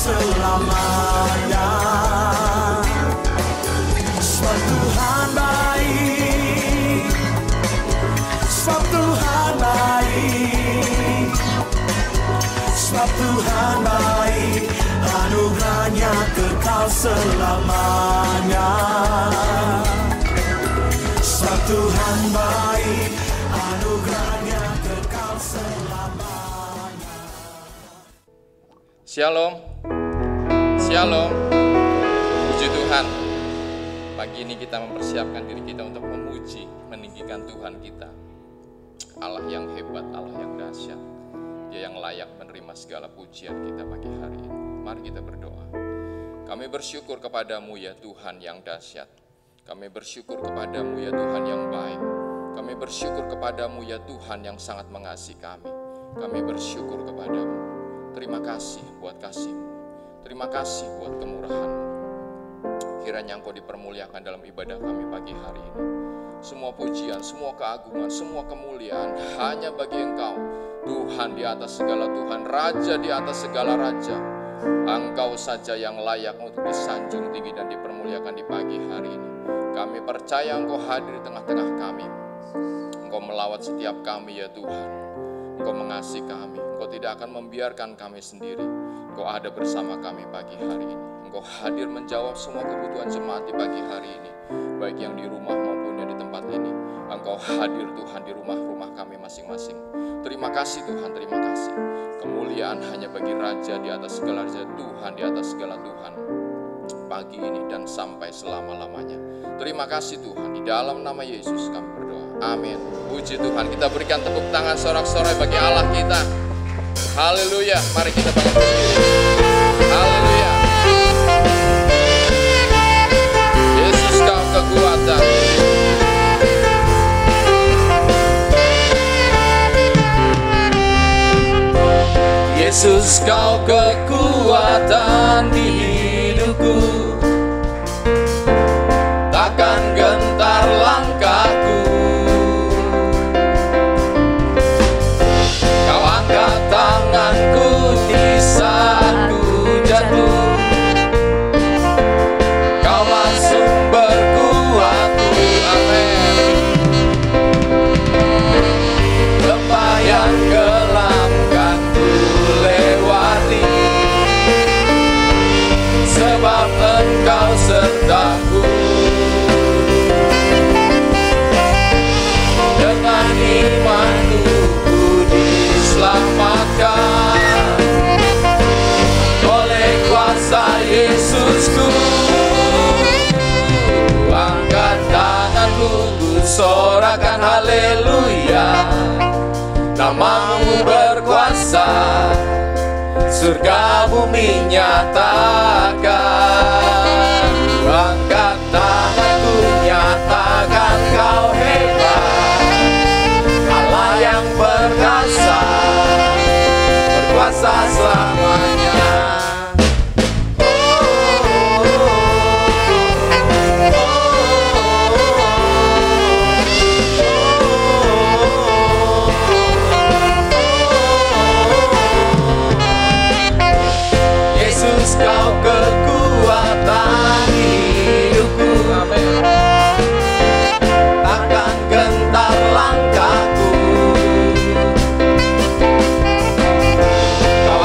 selamanya. Sebab Tuhan baik, sebab Tuhan baik, sebab Tuhan baik, anugerahnya kekal selamanya. Sebab Tuhan baik, anugerahnya kekal selamanya. Shalom, shalom, puji Tuhan. Pagi ini kita mempersiapkan diri kita untuk memuji, meninggikan Tuhan kita. Allah yang hebat, Allah yang dahsyat. Dia yang layak menerima segala pujian kita pagi hari ini. Mari kita berdoa. Kami bersyukur kepadamu ya Tuhan yang dahsyat. Kami bersyukur kepadamu ya Tuhan yang baik. Kami bersyukur kepadamu ya Tuhan yang sangat mengasihi kami. Kami bersyukur kepadamu. Terima kasih buat kasih-Mu. Terima kasih buat kemurahan-Mu. Kiranya Engkau dipermuliakan dalam ibadah kami pagi hari ini. Semua pujian, semua keagungan, semua kemuliaan hanya bagi Engkau. Tuhan di atas segala Tuhan, Raja di atas segala Raja. Engkau saja yang layak untuk disanjung tinggi dan dipermuliakan di pagi hari ini. Kami percaya Engkau hadir di tengah-tengah kami. Engkau melawat setiap kami ya Tuhan. Engkau mengasihi kami. Engkau tidak akan membiarkan kami sendiri. Engkau ada bersama kami pagi hari ini. Engkau hadir menjawab semua kebutuhan jemaat di pagi hari ini. Baik yang di rumah maupun yang di tempat ini. Engkau hadir Tuhan di rumah-rumah kami masing-masing. Terima kasih Tuhan, terima kasih. Kemuliaan hanya bagi Raja di atas segala Raja, Tuhan di atas segala Tuhan. Pagi ini dan sampai selama-lamanya. Terima kasih Tuhan, di dalam nama Yesus kami berdoa. Amin. Puji Tuhan, kita berikan tepuk tangan sorak-sorai bagi Allah kita. Haleluya, mari kita bangkit berdiri. Haleluya. Yesus kau kekuatan. Yesus kau kekuatan di hidupku. Takkan gentar langkahku. Kau angkat tanganku di saat ku jatuh. Kau langsung berkuatku. Amin. Lembah yang gelap kan ku lewati, sebab Engkau sertaku. Dengan imanku ku diselamatkan oleh kuasa Yesusku. Angkat tanganku, ku sorakan haleluya. Namamu berkuasa, surga bumi nyatakan. Angkat tanganku, nyatakan kau hebat. Allah yang perkasa, berkuasa selamanya. Yesus kau kekuatan hidupku. Amin. Takkan gentar langkahku. Kau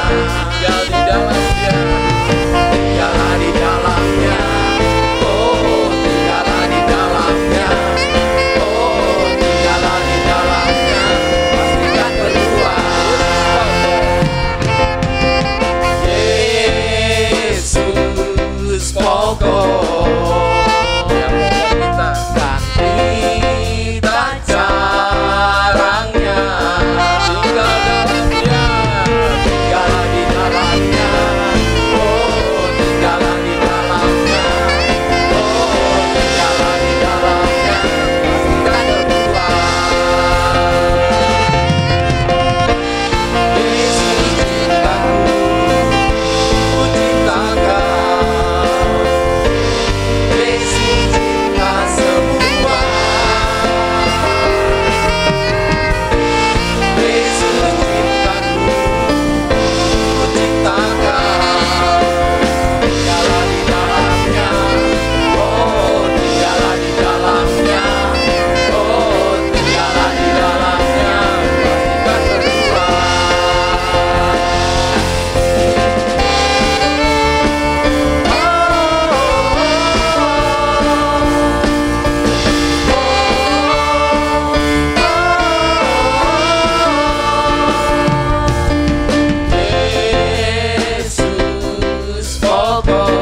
tinggal di dalamnya. tinggallah di dalamnya. Oh, tinggallah di dalamnya. Oh, tinggallah di dalamnya. Pastikan berdua. Yesus pokok Yang pokok kita. dan kita jarangnya. Tinggal dalamnya. Tinggallah di dalamnya. Oh, tinggallah di dalamnya. Oh, tinggallah di dalamnya. Pastikan berdua. Yesus cintaku, ku cinta Kau. Yesus cinta semua. Yesus cintaku, ku cinta Kau. Tinggallah di dalamnya. Oh, tinggallah di dalamnya. Oh, tinggallah di dalamnya. Pastikan berdua. Yesus pokok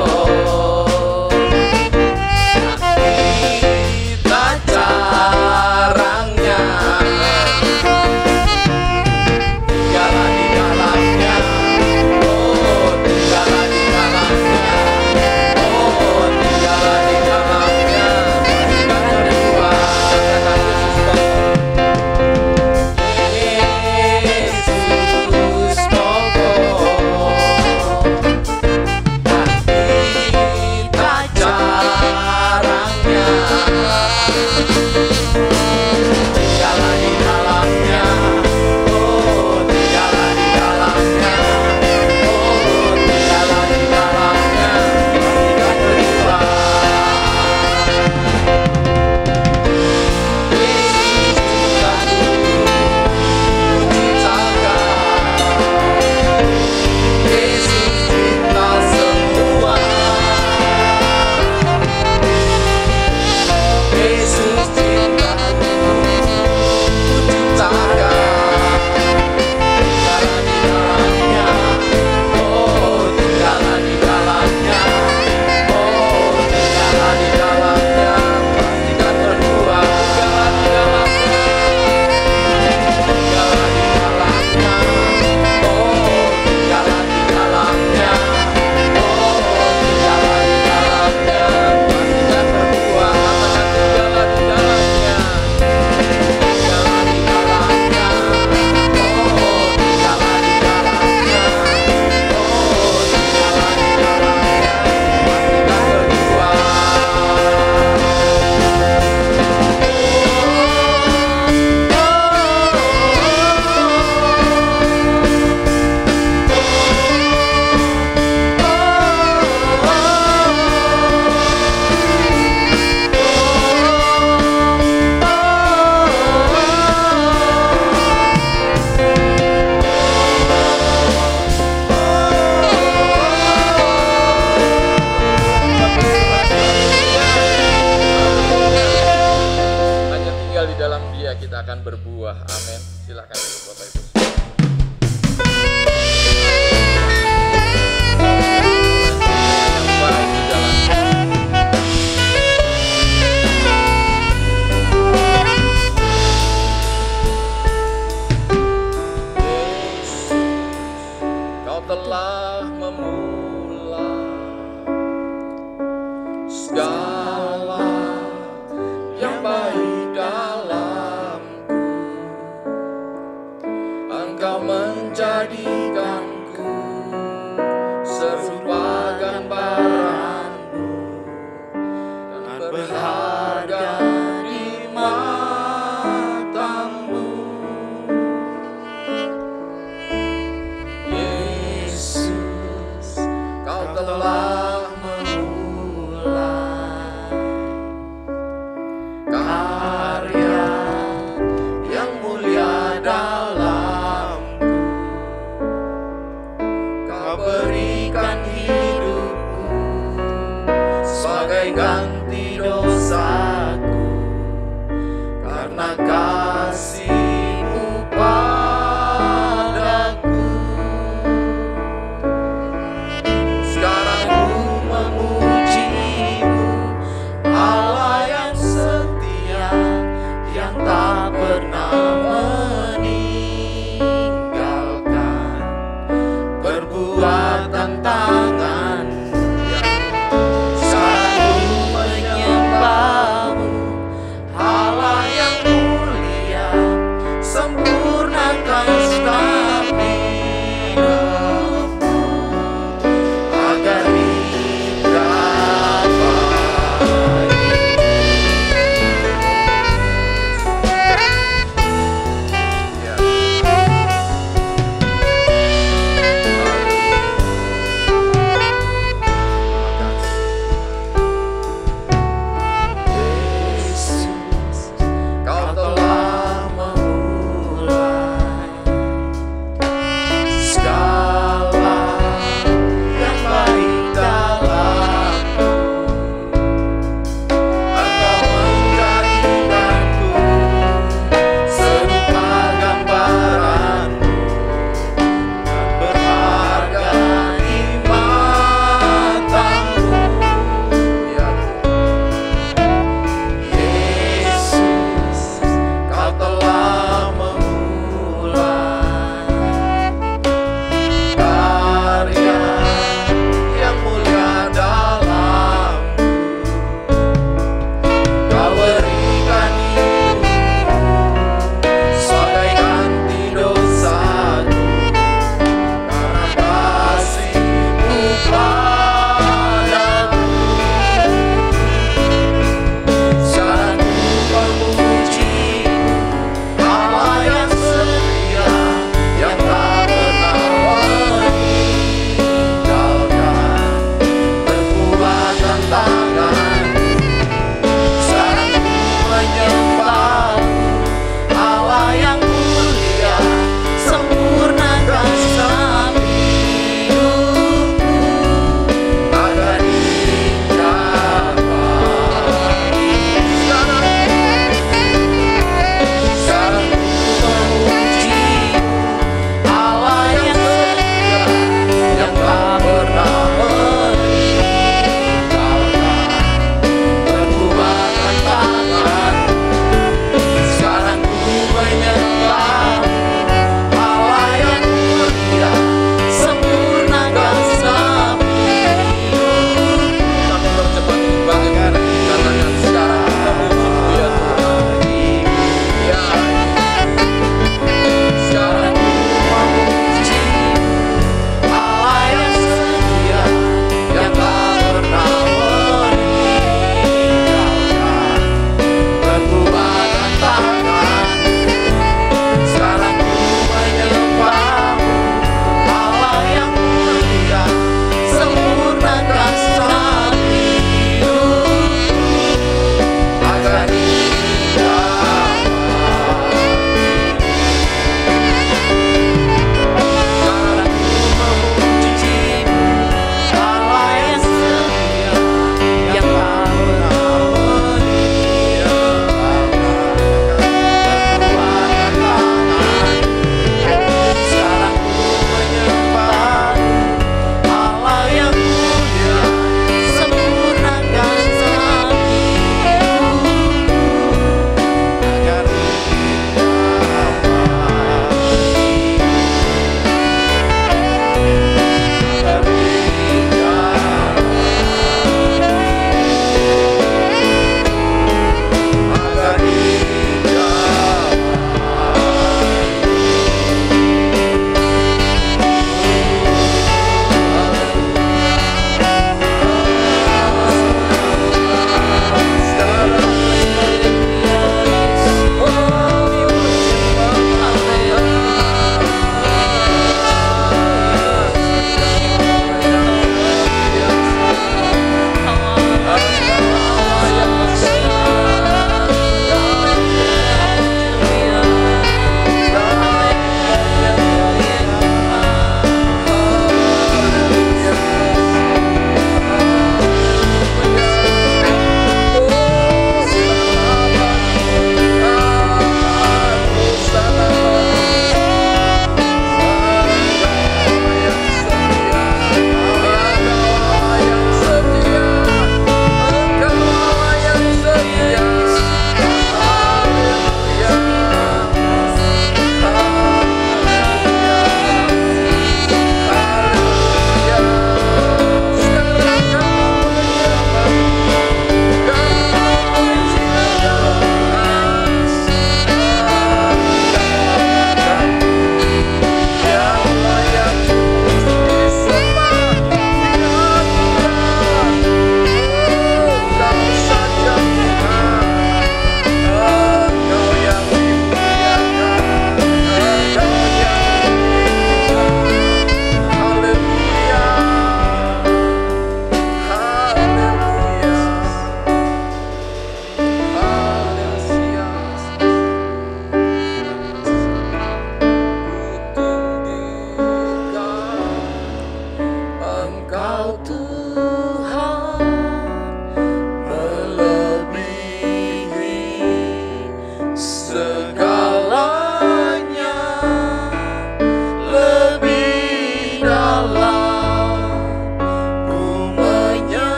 kita jarangnya. Tinggallah di dalamnya. Oh, tinggallah di dalamnya. Oh, tinggallah di dalamnya. Pastikan berdua. Yesus pokok dan kita jarangnya. Tinggallah di dalamnya. Oh, tinggallah di dalamnya. Oh, tinggallah di dalamnya. Pastikan berdua. Yesus cintaku, ku cinta Kau. Yesus cinta semua. Yesus cintaku, ku cinta Kau. Tinggallah di dalamnya. Oh, tinggallah di dalamnya. Oh, tinggallah di dalamnya. Pastikan berdua. Tinggallah di dalamnya. Tinggallah di dalamnya. Oh, tinggallah di dalamnya. Oh, tinggallah di dalamnya. Pastikan berdua. Katakan tinggallah di dalamnya. Tinggallah di dalamnya. Oh, tinggallah di dalamnya. Oh, tinggallah di dalamnya. Pastikan berdua. Hanya tinggal di dalam Dia kita akan berbuah. Amin. Silakan duduk Bapak Ibu. Yang baik di dalamnya. Kau telah memulai segala yang baik dalamku. Engkau menjadikanku serupa gambaranmu dan berharga di matamu. Yesus, Kau telah memulai Kau berikan hidupku sebagai ganti dosaku, karena kasih-Mu padaku. Sekarang ku memuji-Mu, Allah yang setia, yang tak pernah meninggalkan perbuatan tangan-Mu. Sekarang ku menyembah-Mu, Allah yang mulia,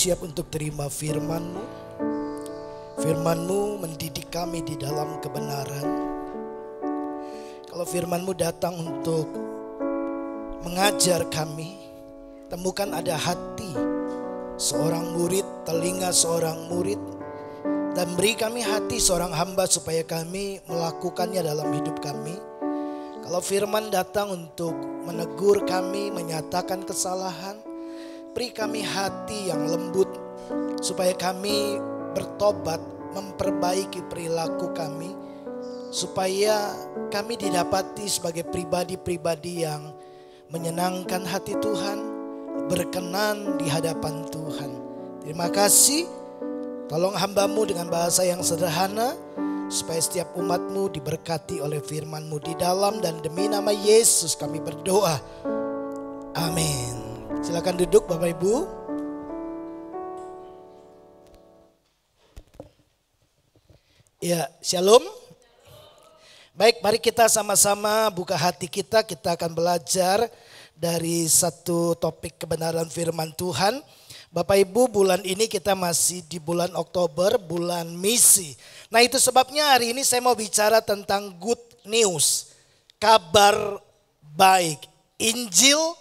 siap untuk terima firman-Mu. Firman-Mu mendidik kami di dalam kebenaran. Kalau firman-Mu datang untuk mengajar kami, temukan ada hati seorang murid, telinga seorang murid, dan beri kami hati seorang hamba supaya kami melakukannya dalam hidup kami. Kalau firman datang untuk menegur kami, menyatakan kesalahan, beri kami hati yang lembut supaya kami bertobat, memperbaiki perilaku kami, supaya kami didapati sebagai pribadi-pribadi yang menyenangkan hati Tuhan, berkenan di hadapan Tuhan. Terima kasih. Tolong hamba-Mu dengan bahasa yang sederhana, supaya setiap umat-Mu diberkati oleh firman-Mu. Di dalam dan demi nama Yesus kami berdoa. Amin. Silakan duduk Bapak Ibu. Ya, shalom. Baik, mari kita sama-sama buka hati kita. Kita akan belajar dari satu topik kebenaran firman Tuhan. Bapak Ibu, bulan ini kita masih di bulan Oktober, bulan misi. Nah, itu sebabnya hari ini saya mau bicara tentang good news, kabar baik. Injil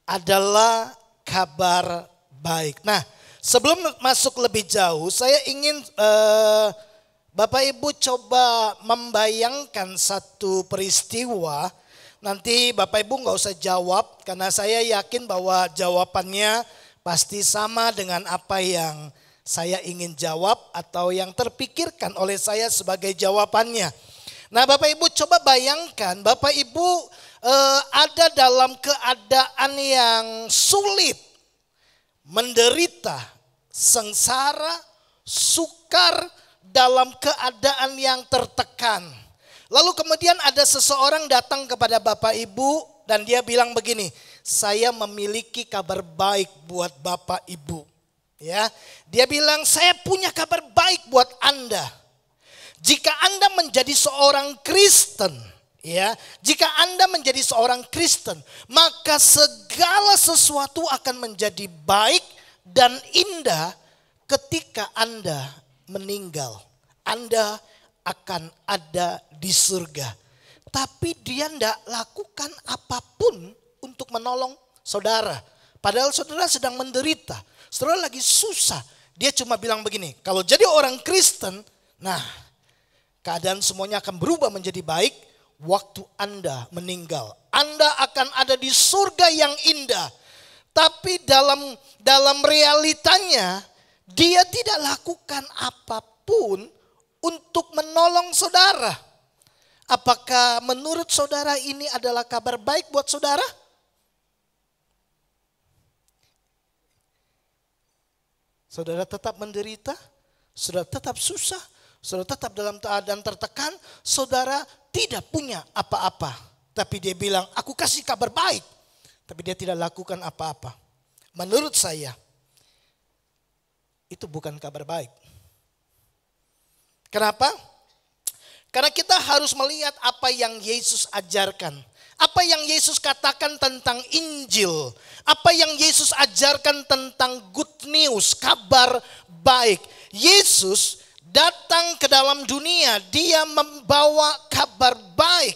adalah kabar baik. Nah, sebelum masuk lebih jauh, saya ingin Bapak Ibu coba membayangkan satu peristiwa. Nanti Bapak Ibu nggak usah jawab, karena saya yakin bahwa jawabannya pasti sama dengan apa yang saya ingin jawab atau yang terpikirkan oleh saya sebagai jawabannya. Nah, Bapak Ibu coba bayangkan, Bapak Ibu ada dalam keadaan yang sulit, menderita, sengsara, sukar, dalam keadaan yang tertekan. Lalu kemudian ada seseorang datang kepada Bapak Ibu dan dia bilang begini, saya memiliki kabar baik buat Bapak Ibu. Ya, dia bilang saya punya kabar baik buat Anda. Jika Anda menjadi seorang Kristen, ya, jika Anda menjadi seorang Kristen, maka segala sesuatu akan menjadi baik dan indah ketika Anda meninggal. Anda akan ada di surga. Tapi dia tidak lakukan apapun untuk menolong saudara. Padahal saudara sedang menderita. Saudara lagi susah. Dia cuma bilang begini, kalau jadi orang Kristen, nah keadaan semuanya akan berubah menjadi baik waktu Anda meninggal. Anda akan ada di surga yang indah. Tapi dalam realitanya, dia tidak lakukan apapun untuk menolong saudara. Apakah menurut saudara ini adalah kabar baik buat saudara? Saudara tetap menderita, saudara tetap susah, saudara tetap dalam keadaan tertekan, saudara tidak punya apa-apa. Tapi dia bilang, aku kasih kabar baik. Tapi dia tidak lakukan apa-apa. Menurut saya, itu bukan kabar baik. Kenapa? Karena kita harus melihat apa yang Yesus ajarkan. Apa yang Yesus katakan tentang Injil. Apa yang Yesus ajarkan tentang good news, kabar baik. Yesus datang ke dalam dunia, dia membawa kabar baik.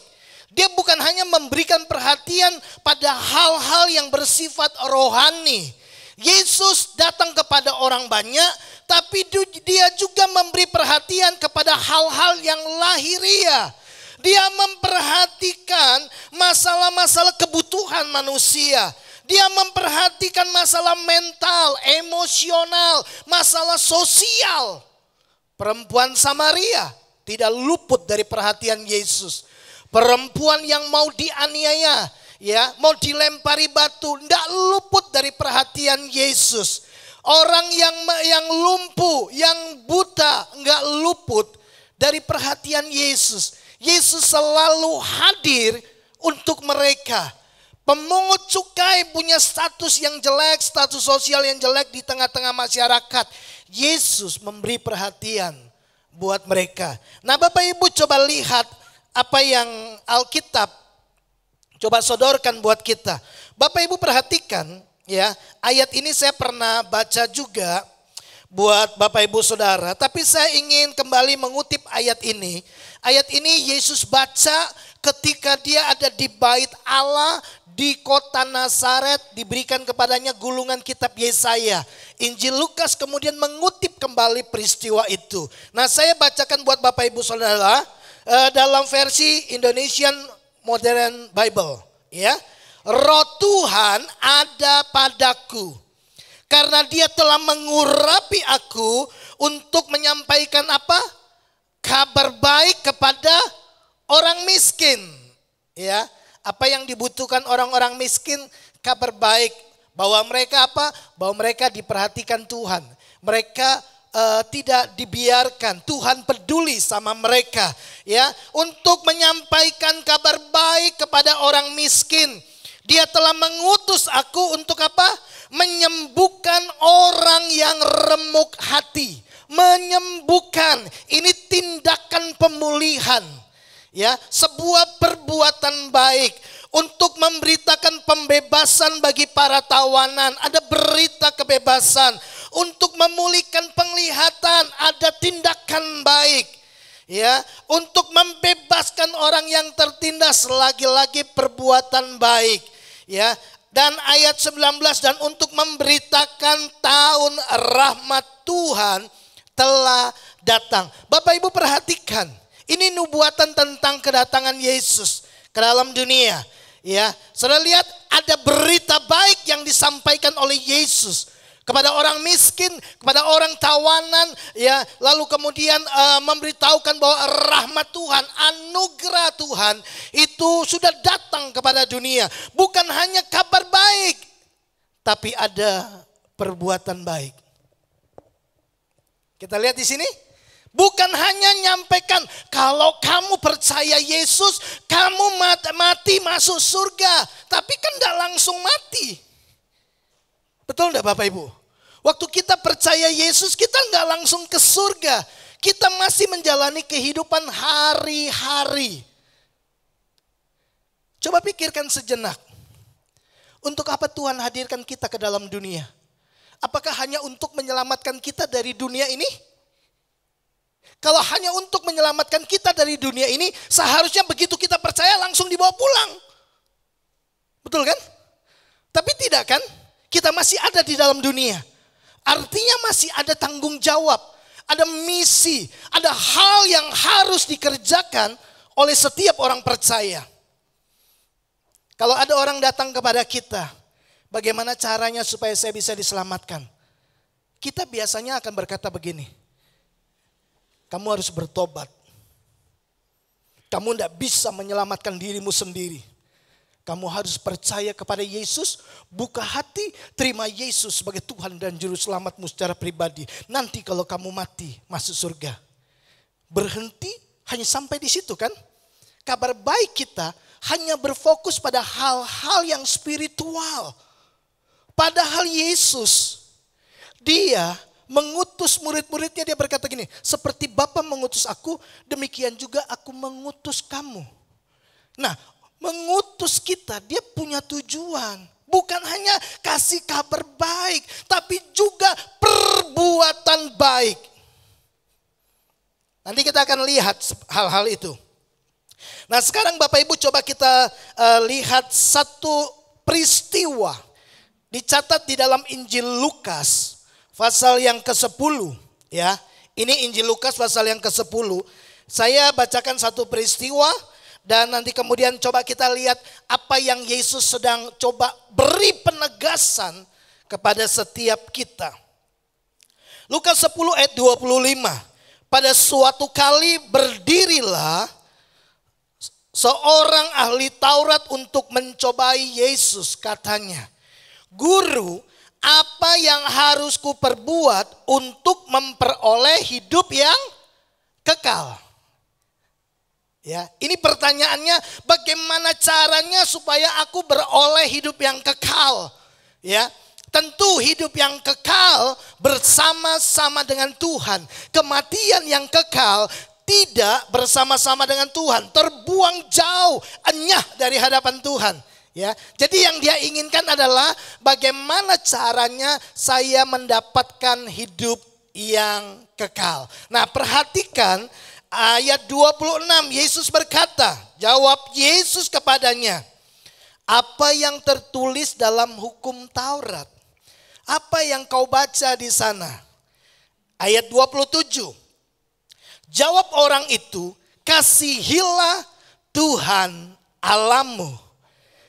Dia bukan hanya memberikan perhatian pada hal-hal yang bersifat rohani. Yesus datang kepada orang banyak, tapi dia juga memberi perhatian kepada hal-hal yang lahiriah. Dia memperhatikan masalah-masalah kebutuhan manusia. Dia memperhatikan masalah mental, emosional, masalah sosial. Perempuan Samaria tidak luput dari perhatian Yesus. Perempuan yang mau dianiaya, ya, mau dilempari batu, tidak luput dari perhatian Yesus. Orang yang lumpuh, yang buta, nggak luput dari perhatian Yesus. Yesus selalu hadir untuk mereka. Pemungut cukai punya status yang jelek, status sosial yang jelek di tengah-tengah masyarakat. Yesus memberi perhatian buat mereka. Nah, Bapak Ibu coba lihat apa yang Alkitab coba sodorkan buat kita. Bapak Ibu perhatikan, Ya, ayat ini saya pernah baca juga buat Bapak Ibu Saudara, tapi saya ingin kembali mengutip ayat ini. Ayat ini Yesus baca ketika dia ada di bait Allah di kota Nazaret, diberikan kepadanya gulungan kitab Yesaya. Injil Lukas kemudian mengutip kembali peristiwa itu. Nah, saya bacakan buat Bapak Ibu Saudara dalam versi Indonesian Modern Bible, ya. Roh Tuhan ada padaku, karena dia telah mengurapi aku untuk menyampaikan apa? Kabar baik kepada orang miskin. Ya, apa yang dibutuhkan orang-orang miskin? Kabar baik bahwa mereka apa? Bahwa mereka diperhatikan Tuhan. Mereka tidak dibiarkan. Tuhan peduli sama mereka. Ya, untuk menyampaikan kabar baik kepada orang miskin. Dia telah mengutus aku untuk apa? Menyembuhkan orang yang remuk hati. Menyembuhkan, ini tindakan pemulihan. Ya, sebuah perbuatan baik untuk memberitakan pembebasan bagi para tawanan. Ada berita kebebasan. Untuk memulihkan penglihatan, ada tindakan baik. Ya, untuk membebaskan orang yang tertindas, lagi-lagi perbuatan baik. Ya, dan ayat 19, dan untuk memberitakan tahun rahmat Tuhan telah datang. Bapak Ibu perhatikan, ini nubuatan tentang kedatangan Yesus ke dalam dunia. Ya, saudara lihat ada berita baik yang disampaikan oleh Yesus kepada orang miskin, kepada orang tawanan, ya, lalu kemudian memberitahukan bahwa rahmat Tuhan, anugerah Tuhan itu sudah datang kepada dunia. Bukan hanya kabar baik, tapi ada perbuatan baik. Kita lihat di sini, bukan hanya nyampaikan kalau kamu percaya Yesus, kamu mati masuk surga, tapi kan tidak langsung mati. Betul enggak Bapak Ibu? Waktu kita percaya Yesus, kita enggak langsung ke surga. Kita masih menjalani kehidupan hari-hari. Coba pikirkan sejenak. Untuk apa Tuhan hadirkan kita ke dalam dunia? Apakah hanya untuk menyelamatkan kita dari dunia ini? Kalau hanya untuk menyelamatkan kita dari dunia ini, seharusnya begitu kita percaya langsung dibawa pulang. Betul kan? Tapi tidak kan? Kita masih ada di dalam dunia. Artinya masih ada tanggung jawab, ada misi, ada hal yang harus dikerjakan oleh setiap orang percaya. Kalau ada orang datang kepada kita, bagaimana caranya supaya saya bisa diselamatkan? Kita biasanya akan berkata begini, kamu harus bertobat. Kamu tidak bisa menyelamatkan dirimu sendiri. Kamu harus percaya kepada Yesus, buka hati, terima Yesus sebagai Tuhan dan Juru Selamatmu secara pribadi. Nanti kalau kamu mati, masuk surga. Berhenti hanya sampai di situ kan? Kabar baik kita hanya berfokus pada hal-hal yang spiritual. Padahal Yesus, dia mengutus murid-muridnya, dia berkata gini, seperti Bapa mengutus aku, demikian juga aku mengutus kamu. Nah, mengutus kita, dia punya tujuan. Bukan hanya kasih kabar baik, tapi juga perbuatan baik. Nanti kita akan lihat hal-hal itu. Nah sekarang Bapak Ibu coba kita lihat satu peristiwa. Dicatat di dalam Injil Lukas pasal yang ke-10. Ya, ini Injil Lukas pasal yang ke-10. Saya bacakan satu peristiwa. Dan nanti kemudian coba kita lihat apa yang Yesus sedang coba beri penegasan kepada setiap kita. Lukas 10 ayat 25. Pada suatu kali berdirilah seorang ahli Taurat untuk mencobai Yesus, katanya, Guru, apa yang harus kuperbuat untuk memperoleh hidup yang kekal? Ya, ini pertanyaannya, bagaimana caranya supaya aku beroleh hidup yang kekal? Ya, tentu hidup yang kekal bersama-sama dengan Tuhan. Kematian yang kekal tidak bersama-sama dengan Tuhan, terbuang jauh, enyah dari hadapan Tuhan. Ya, jadi yang dia inginkan adalah bagaimana caranya saya mendapatkan hidup yang kekal. Nah, perhatikan ayat 26, Yesus berkata, jawab Yesus kepadanya, apa yang tertulis dalam hukum Taurat? Apa yang kau baca di sana? Ayat 27, jawab orang itu, kasihilah Tuhan Allahmu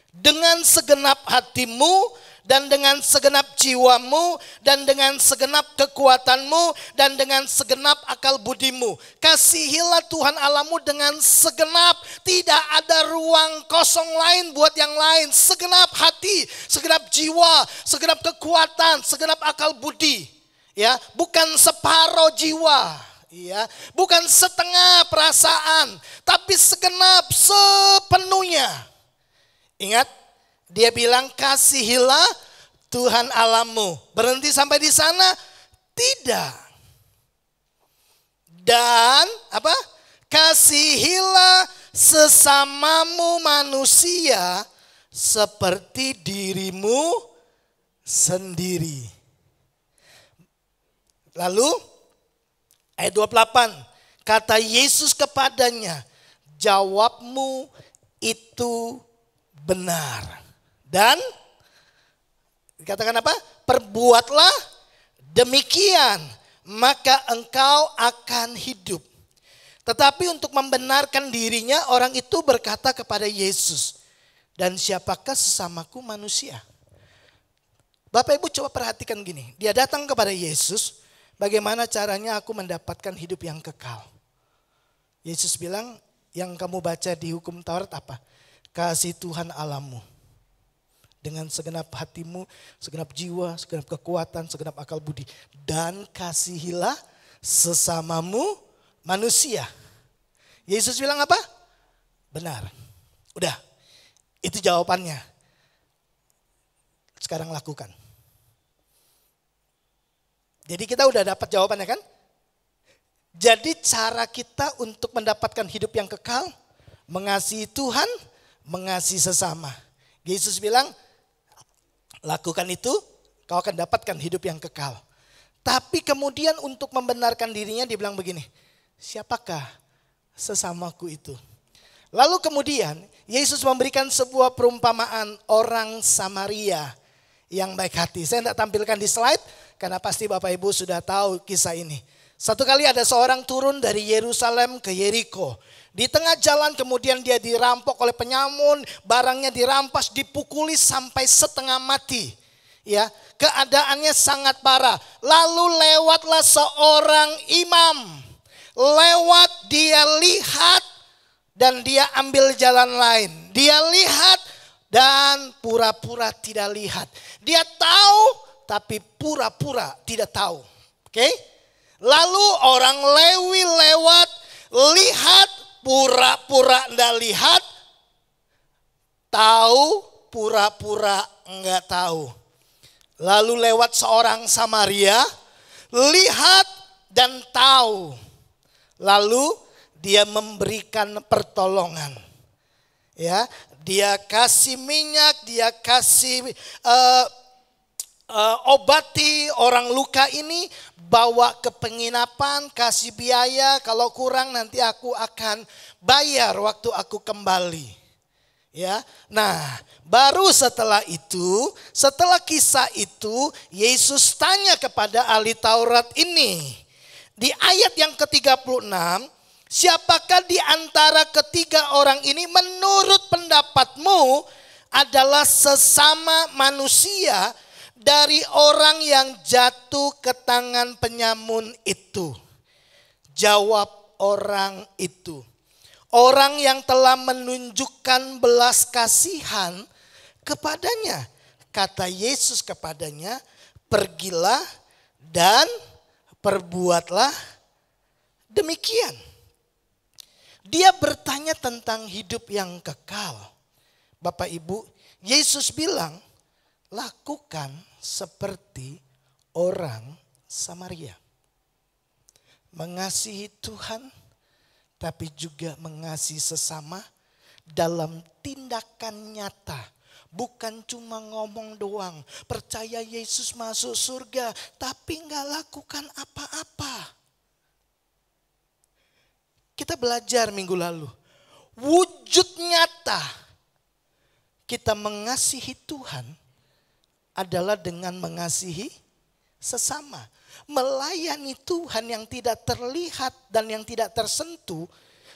dengan segenap hatimu dan dengan segenap jiwamu dan dengan segenap kekuatanmu dan dengan segenap akal budimu. Kasihilah Tuhan Allahmu dengan segenap, tidak ada ruang kosong lain buat yang lain. Segenap hati, segenap jiwa, segenap kekuatan, segenap akal budi. Ya, bukan separuh jiwa, ya, bukan setengah perasaan, tapi segenap, sepenuhnya. Ingat, dia bilang kasihilah Tuhan Allahmu. Berhenti sampai di sana? Tidak. Dan apa? Kasihilah sesamamu manusia seperti dirimu sendiri. Lalu ayat 28, kata Yesus kepadanya, jawabmu itu benar. Dan dikatakan apa? Perbuatlah demikian, maka engkau akan hidup. Tetapi untuk membenarkan dirinya, orang itu berkata kepada Yesus, dan siapakah sesamaku manusia? Bapak Ibu coba perhatikan gini, dia datang kepada Yesus, bagaimana caranya aku mendapatkan hidup yang kekal? Yesus bilang, yang kamu baca di hukum Taurat apa? Kasih Tuhan Allahmu dengan segenap hatimu, segenap jiwa, segenap kekuatan, segenap akal budi. Dan kasihilah sesamamu manusia. Yesus bilang apa? Benar. Udah, itu jawabannya. Sekarang lakukan. Jadi kita udah dapat jawabannya kan? Jadi cara kita untuk mendapatkan hidup yang kekal, mengasihi Tuhan, mengasihi sesama. Yesus bilang, lakukan itu, kau akan dapatkan hidup yang kekal. Tapi kemudian untuk membenarkan dirinya, dia bilang begini, siapakah sesamaku itu? Lalu kemudian Yesus memberikan sebuah perumpamaan orang Samaria yang baik hati. Saya tidak tampilkan di slide, karena pasti Bapak Ibu sudah tahu kisah ini. Satu kali ada seorang turun dari Yerusalem ke Yeriko. Di tengah jalan kemudian dia dirampok oleh penyamun, barangnya dirampas, dipukuli sampai setengah mati. Ya, keadaannya sangat parah. Lalu lewatlah seorang imam. Lewat, dia lihat dan dia ambil jalan lain. Dia lihat dan pura-pura tidak lihat. Dia tahu tapi pura-pura tidak tahu. Oke? Lalu orang Lewi lewat, lihat, pura-pura enggak lihat, tahu, pura-pura enggak tahu. Lalu lewat seorang Samaria, lihat dan tahu. Lalu dia memberikan pertolongan. Ya, dia kasih minyak, dia kasih obati orang luka ini, bawa ke penginapan, kasih biaya, kalau kurang nanti aku akan bayar waktu aku kembali. Ya, nah baru setelah itu, setelah kisah itu, Yesus tanya kepada ahli Taurat ini. Di ayat yang ke-36, siapakah di antara ketiga orang ini menurut pendapatmu adalah sesama manusia dari orang yang jatuh ke tangan penyamun itu? Jawab orang itu, orang yang telah menunjukkan belas kasihan kepadanya. Kata Yesus kepadanya, pergilah dan perbuatlah demikian. Dia bertanya tentang hidup yang kekal. Bapak Ibu, Yesus bilang, lakukan seperti orang Samaria. Mengasihi Tuhan, tapi juga mengasihi sesama dalam tindakan nyata. Bukan cuma ngomong doang, percaya Yesus masuk surga, tapi nggak lakukan apa-apa. Kita belajar minggu lalu, wujud nyata kita mengasihi Tuhan adalah dengan mengasihi sesama. Melayani Tuhan yang tidak terlihat dan yang tidak tersentuh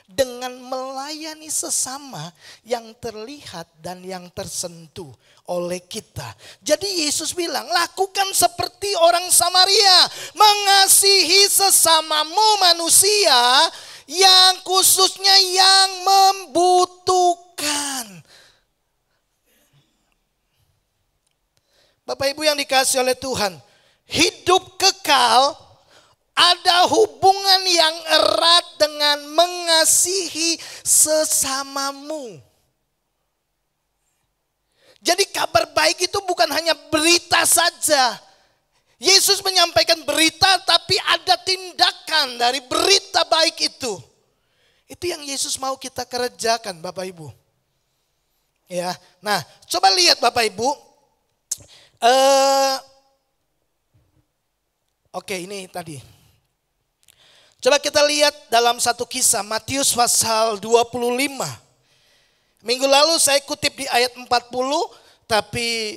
dengan melayani sesama yang terlihat dan yang tersentuh oleh kita. Jadi Yesus bilang, lakukan seperti orang Samaria, mengasihi sesamamu manusia yang khususnya yang membutuhkan. Bapak Ibu yang dikasihi oleh Tuhan, hidup kekal ada hubungan yang erat dengan mengasihi sesamamu. Jadi kabar baik itu bukan hanya berita saja. Yesus menyampaikan berita tapi ada tindakan dari berita baik itu. Itu yang Yesus mau kita kerjakan Bapak Ibu. Ya, nah coba lihat Bapak Ibu. Oke, ini tadi. Coba kita lihat dalam satu kisah Matius pasal 25. Minggu lalu saya kutip di ayat 40, tapi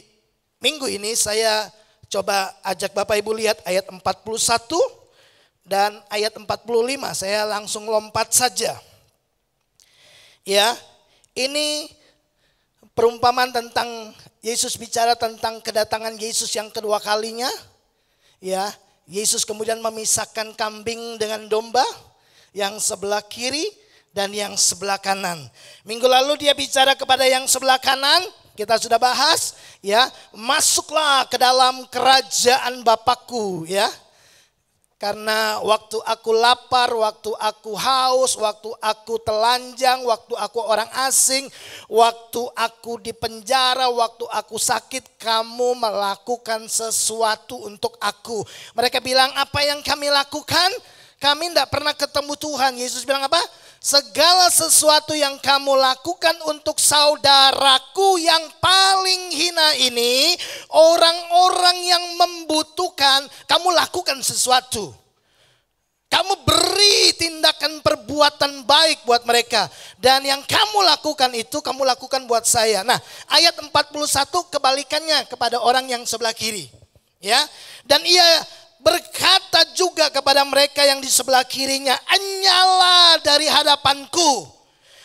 minggu ini saya coba ajak Bapak Ibu lihat ayat 41 dan ayat 45. Saya langsung lompat saja. Ya, ini perumpamaan tentang Yesus bicara tentang kedatangan Yesus yang kedua kalinya. Ya, Yesus kemudian memisahkan kambing dengan domba yang sebelah kiri dan yang sebelah kanan. Minggu lalu dia bicara kepada yang sebelah kanan, kita sudah bahas ya, masuklah ke dalam kerajaan Bapakku ya. Karena waktu aku lapar, waktu aku haus, waktu aku telanjang, waktu aku orang asing, waktu aku di penjara, waktu aku sakit, kamu melakukan sesuatu untuk aku. Mereka bilang, apa yang kami lakukan? Kami tidak pernah ketemu Tuhan. Yesus bilang apa? Segala sesuatu yang kamu lakukan untuk saudaraku yang paling hina ini, orang-orang yang membutuhkan, kamu lakukan sesuatu. Kamu beri tindakan perbuatan baik buat mereka. Dan yang kamu lakukan itu, kamu lakukan buat saya. Nah, ayat 41 kebalikannya kepada orang yang sebelah kiri. Ya, dan ia berkata juga kepada mereka yang di sebelah kirinya, "Enyala dari hadapanku,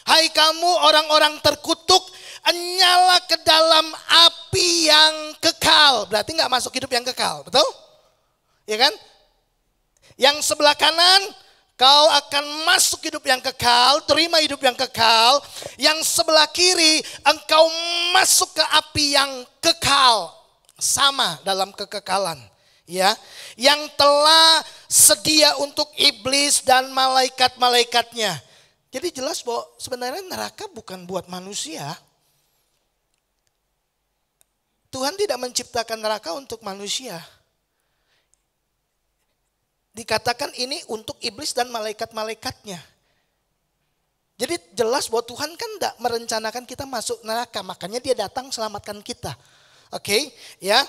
hai kamu orang-orang terkutuk, enyala ke dalam api yang kekal." Berarti nggak masuk hidup yang kekal, betul? Ya kan? Yang sebelah kanan, kau akan masuk hidup yang kekal, terima hidup yang kekal. Yang sebelah kiri, engkau masuk ke api yang kekal, sama dalam kekekalan. Ya, yang telah sedia untuk iblis dan malaikat-malaikatnya. Jadi jelas bahwa sebenarnya neraka bukan buat manusia. Tuhan tidak menciptakan neraka untuk manusia. Dikatakan ini untuk iblis dan malaikat-malaikatnya. Jadi jelas bahwa Tuhan kan tidak merencanakan kita masuk neraka. Makanya dia datang selamatkan kita. Oke, ya.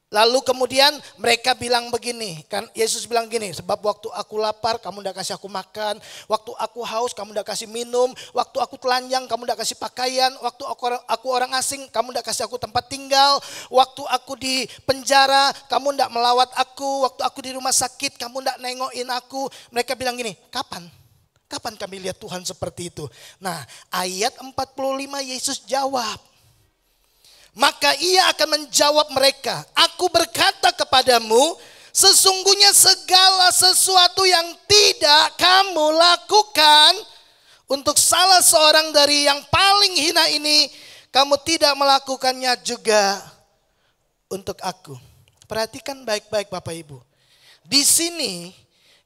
Lalu kemudian mereka bilang begini, kan Yesus bilang gini, sebab waktu aku lapar kamu tidak kasih aku makan, waktu aku haus kamu tidak kasih minum, waktu aku telanjang kamu tidak kasih pakaian, waktu aku orang asing kamu tidak kasih aku tempat tinggal, waktu aku di penjara kamu tidak melawat aku, waktu aku di rumah sakit kamu tidak nengokin aku. Mereka bilang gini, kapan? Kapan kami lihat Tuhan seperti itu? Nah, ayat 45 Yesus jawab. Maka ia akan menjawab mereka, aku berkata kepadamu, sesungguhnya segala sesuatu yang tidak kamu lakukan untuk salah seorang dari yang paling hina ini, kamu tidak melakukannya juga untuk aku. Perhatikan baik-baik Bapak Ibu. Di sini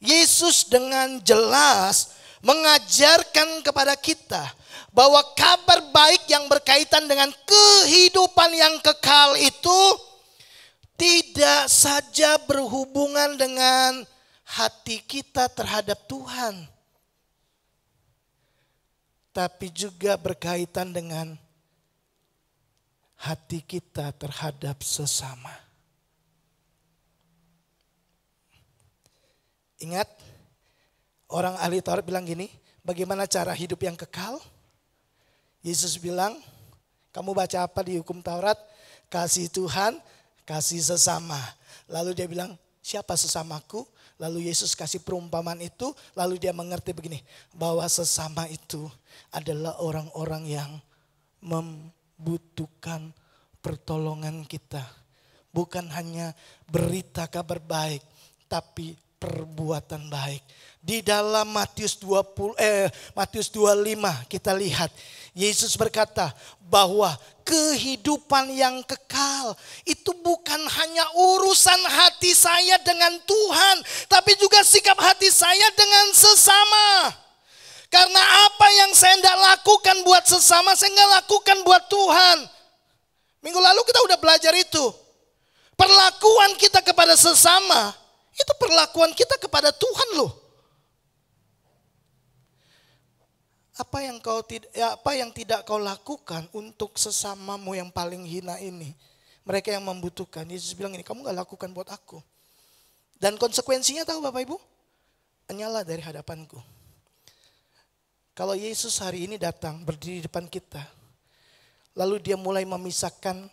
Yesus dengan jelas mengajarkan kepada kita bahwa kabar baik yang berkaitan dengan kehidupan yang kekal itu tidak saja berhubungan dengan hati kita terhadap Tuhan, tapi juga berkaitan dengan hati kita terhadap sesama. Ingat, orang ahli Taurat bilang gini, bagaimana cara hidup yang kekal? Yesus bilang, kamu baca apa di hukum Taurat? Kasih Tuhan, kasih sesama. Lalu dia bilang, siapa sesamaku? Lalu Yesus kasih perumpamaan itu, lalu dia mengerti begini, bahwa sesama itu adalah orang-orang yang membutuhkan pertolongan kita. Bukan hanya berita kabar baik, tapi perbuatan baik. Di dalam Matius 25 kita lihat Yesus berkata bahwa kehidupan yang kekal itu bukan hanya urusan hati saya dengan Tuhan, tapi juga sikap hati saya dengan sesama. Karena apa yang saya tidak lakukan buat sesama, saya nggak lakukan buat Tuhan. Minggu lalu kita udah belajar itu. Perlakuan kita kepada sesama itu perlakuan kita kepada Tuhan loh. Apa yang tidak kau lakukan untuk sesamamu yang paling hina ini, mereka yang membutuhkan. Yesus bilang ini, kamu gak lakukan buat aku. Dan konsekuensinya tahu Bapak Ibu? Nyala dari hadapanku. Kalau Yesus hari ini datang berdiri di depan kita, lalu dia mulai memisahkan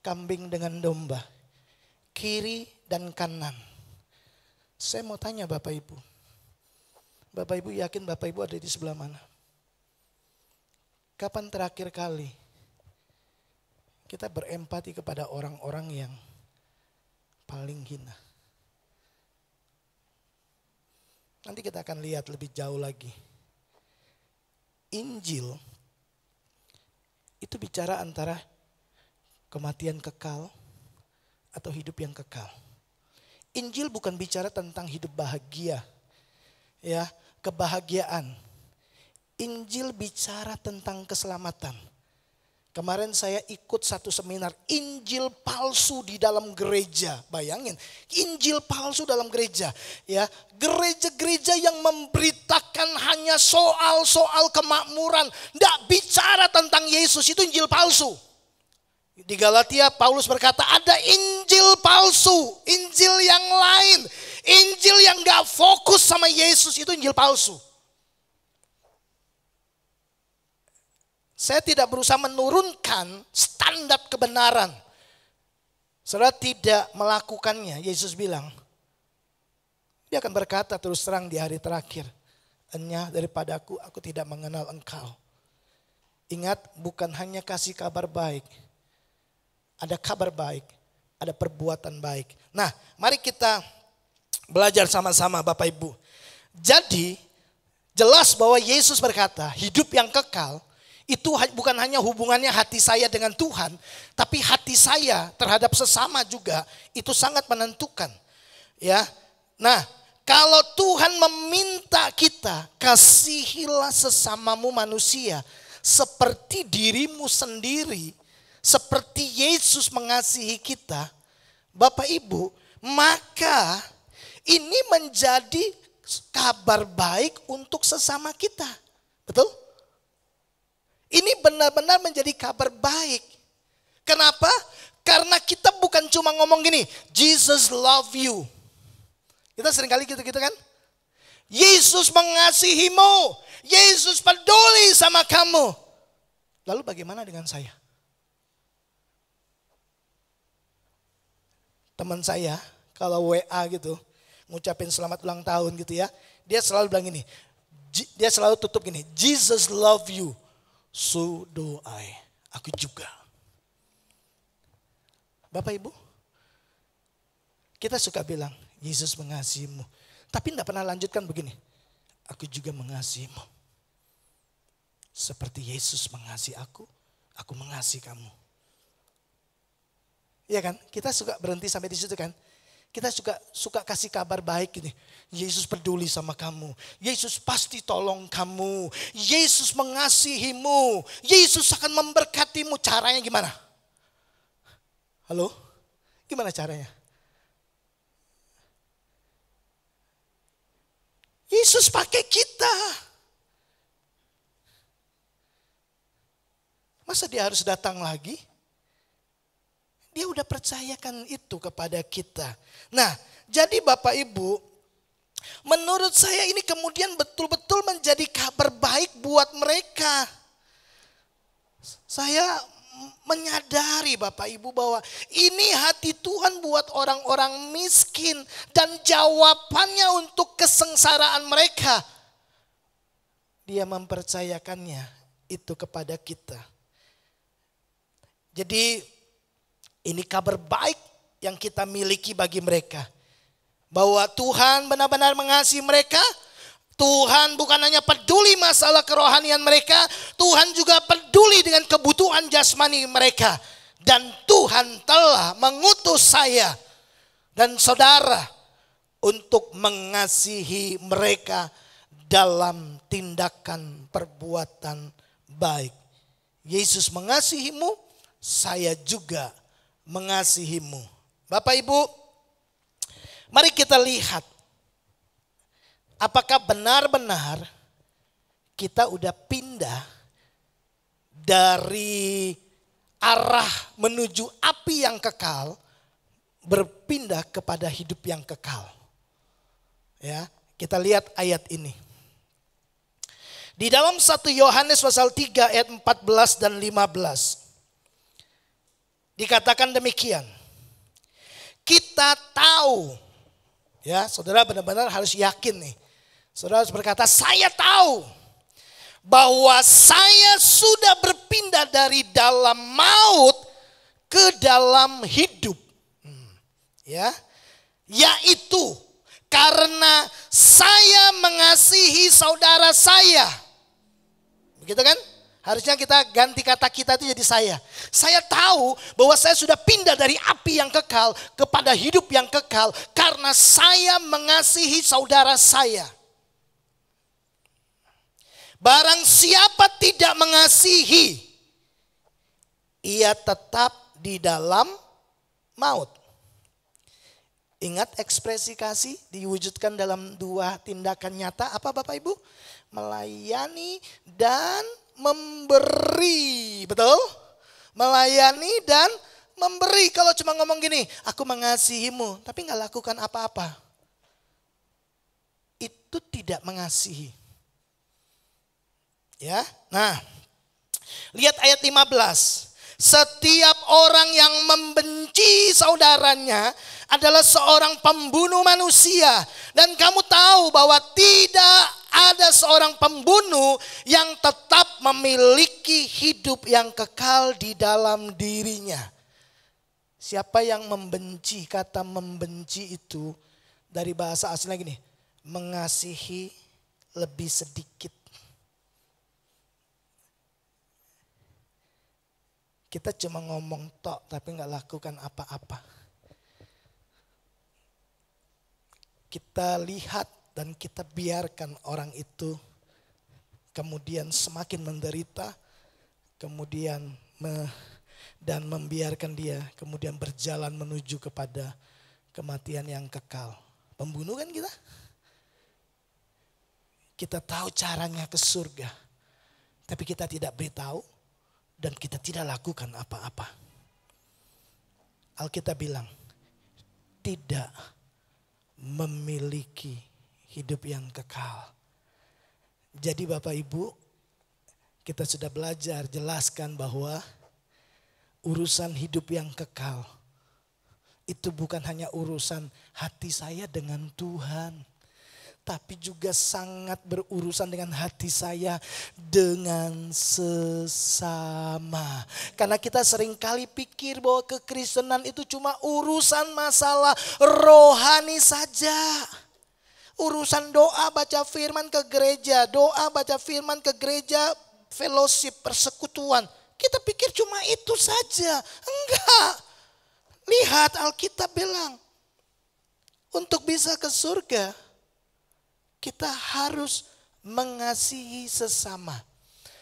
kambing dengan domba, kiri dan kanan. Saya mau tanya Bapak Ibu. Bapak Ibu yakin Bapak Ibu ada di sebelah mana? Kapan terakhir kali kita berempati kepada orang-orang yang paling hina? Nanti kita akan lihat lebih jauh lagi. Injil itu bicara antara kematian kekal atau hidup yang kekal. Injil bukan bicara tentang hidup bahagia, ya, kebahagiaan. Injil bicara tentang keselamatan. Kemarin saya ikut satu seminar Injil palsu di dalam gereja. Bayangin, Injil palsu dalam gereja. Ya, gereja-gereja yang memberitakan hanya soal-soal kemakmuran, tidak bicara tentang Yesus, itu Injil palsu. Di Galatia Paulus berkata ada Injil palsu, Injil yang lain, Injil yang gak fokus sama Yesus, itu Injil palsu. Saya tidak berusaha menurunkan standar kebenaran. Saudara tidak melakukannya, Yesus bilang, dia akan berkata terus terang di hari terakhir, "Enyah daripadaku, aku tidak mengenal engkau." Ingat, bukan hanya kasih kabar baik. Ada kabar baik, ada perbuatan baik. Nah, mari kita belajar sama-sama Bapak Ibu. Jadi, jelas bahwa Yesus berkata, hidup yang kekal itu bukan hanya hubungannya hati saya dengan Tuhan, tapi hati saya terhadap sesama juga itu sangat menentukan. Ya. Nah, kalau Tuhan meminta kita, kasihilah sesamamu manusia seperti dirimu sendiri, seperti Yesus mengasihi kita, Bapak Ibu, maka ini menjadi kabar baik untuk sesama kita. Betul? Ini benar-benar menjadi kabar baik. Kenapa? Karena kita bukan cuma ngomong gini, Jesus love you. Kita seringkali gitu kan? Yesus mengasihimu. Yesus peduli sama kamu. Lalu bagaimana dengan saya? Teman saya kalau WA gitu, ngucapin selamat ulang tahun gitu ya. Dia selalu bilang gini, dia selalu tutup gini, Jesus love you. So do I. Aku juga. Bapak Ibu, kita suka bilang, Yesus mengasihimu. Tapi tidak pernah lanjutkan begini. Aku juga mengasihimu. Seperti Yesus mengasihi aku mengasihi kamu. Iya kan? Kita suka berhenti sampai di situ kan? Kita suka kasih kabar baik gini. Yesus peduli sama kamu. Yesus pasti tolong kamu. Yesus mengasihimu. Yesus akan memberkatimu. Caranya gimana? Halo? Gimana caranya? Yesus pakai kita. Masa dia harus datang lagi? Dia udah percayakan itu kepada kita. Nah, jadi Bapak Ibu, menurut saya ini kemudian betul-betul menjadi kabar baik buat mereka. Saya menyadari Bapak Ibu bahwa ini hati Tuhan buat orang-orang miskin. Dan jawabannya untuk kesengsaraan mereka, Dia mempercayakannya itu kepada kita. Jadi ini kabar baik yang kita miliki bagi mereka. Bahwa Tuhan benar-benar mengasihi mereka. Tuhan bukan hanya peduli masalah kerohanian mereka. Tuhan juga peduli dengan kebutuhan jasmani mereka. Dan Tuhan telah mengutus saya dan saudara untuk mengasihi mereka dalam tindakan perbuatan baik. Yesus mengasihimu, saya juga mengasihimu. Bapak Ibu, mari kita lihat apakah benar-benar kita udah pindah dari arah menuju api yang kekal berpindah kepada hidup yang kekal. Ya, kita lihat ayat ini. Di dalam 1 Yohanes pasal 3 ayat 14 dan 15. Dikatakan demikian. Kita tahu. Ya, saudara benar-benar harus yakin nih. Saudara harus berkata, saya tahu bahwa saya sudah berpindah dari dalam maut ke dalam hidup. Ya, yaitu karena saya mengasihi saudara saya. Begitu kan? Harusnya kita ganti kata kita itu jadi saya. Saya tahu bahwa saya sudah pindah dari api yang kekal kepada hidup yang kekal karena saya mengasihi saudara saya. Barang siapa tidak mengasihi, ia tetap di dalam maut. Ingat ekspresi kasih diwujudkan dalam dua tindakan nyata. Apa Bapak Ibu? Melayani dan memberi. Betul? Melayani dan memberi. Kalau cuma ngomong gini, aku mengasihimu, tapi gak lakukan apa-apa, itu tidak mengasihi. Ya, nah, lihat ayat 15. Setiap orang yang membenci saudaranya adalah seorang pembunuh manusia. Dan kamu tahu bahwa tidak ada seorang pembunuh yang tetap memiliki hidup yang kekal di dalam dirinya. Siapa yang membenci, kata membenci itu dari bahasa aslinya gini, mengasihi lebih sedikit. Kita cuma ngomong tok tapi gak lakukan apa-apa. Kita lihat dan kita biarkan orang itu kemudian semakin menderita, kemudian dan membiarkan dia kemudian berjalan menuju kepada kematian yang kekal. Pembunuh kan kita? Kita tahu caranya ke surga, tapi kita tidak beritahu dan kita tidak lakukan apa-apa. Alkitab bilang, tidak memiliki hidup yang kekal. Jadi Bapak Ibu, kita sudah belajar jelaskan bahwa urusan hidup yang kekal itu bukan hanya urusan hati saya dengan Tuhan, tapi juga sangat berurusan dengan hati saya dengan sesama. Karena kita seringkali pikir bahwa kekristenan itu cuma urusan masalah rohani saja. Urusan doa baca firman ke gereja, doa baca firman ke gereja, fellowship, persekutuan. Kita pikir cuma itu saja. Enggak. Lihat Alkitab bilang, untuk bisa ke surga, kita harus mengasihi sesama.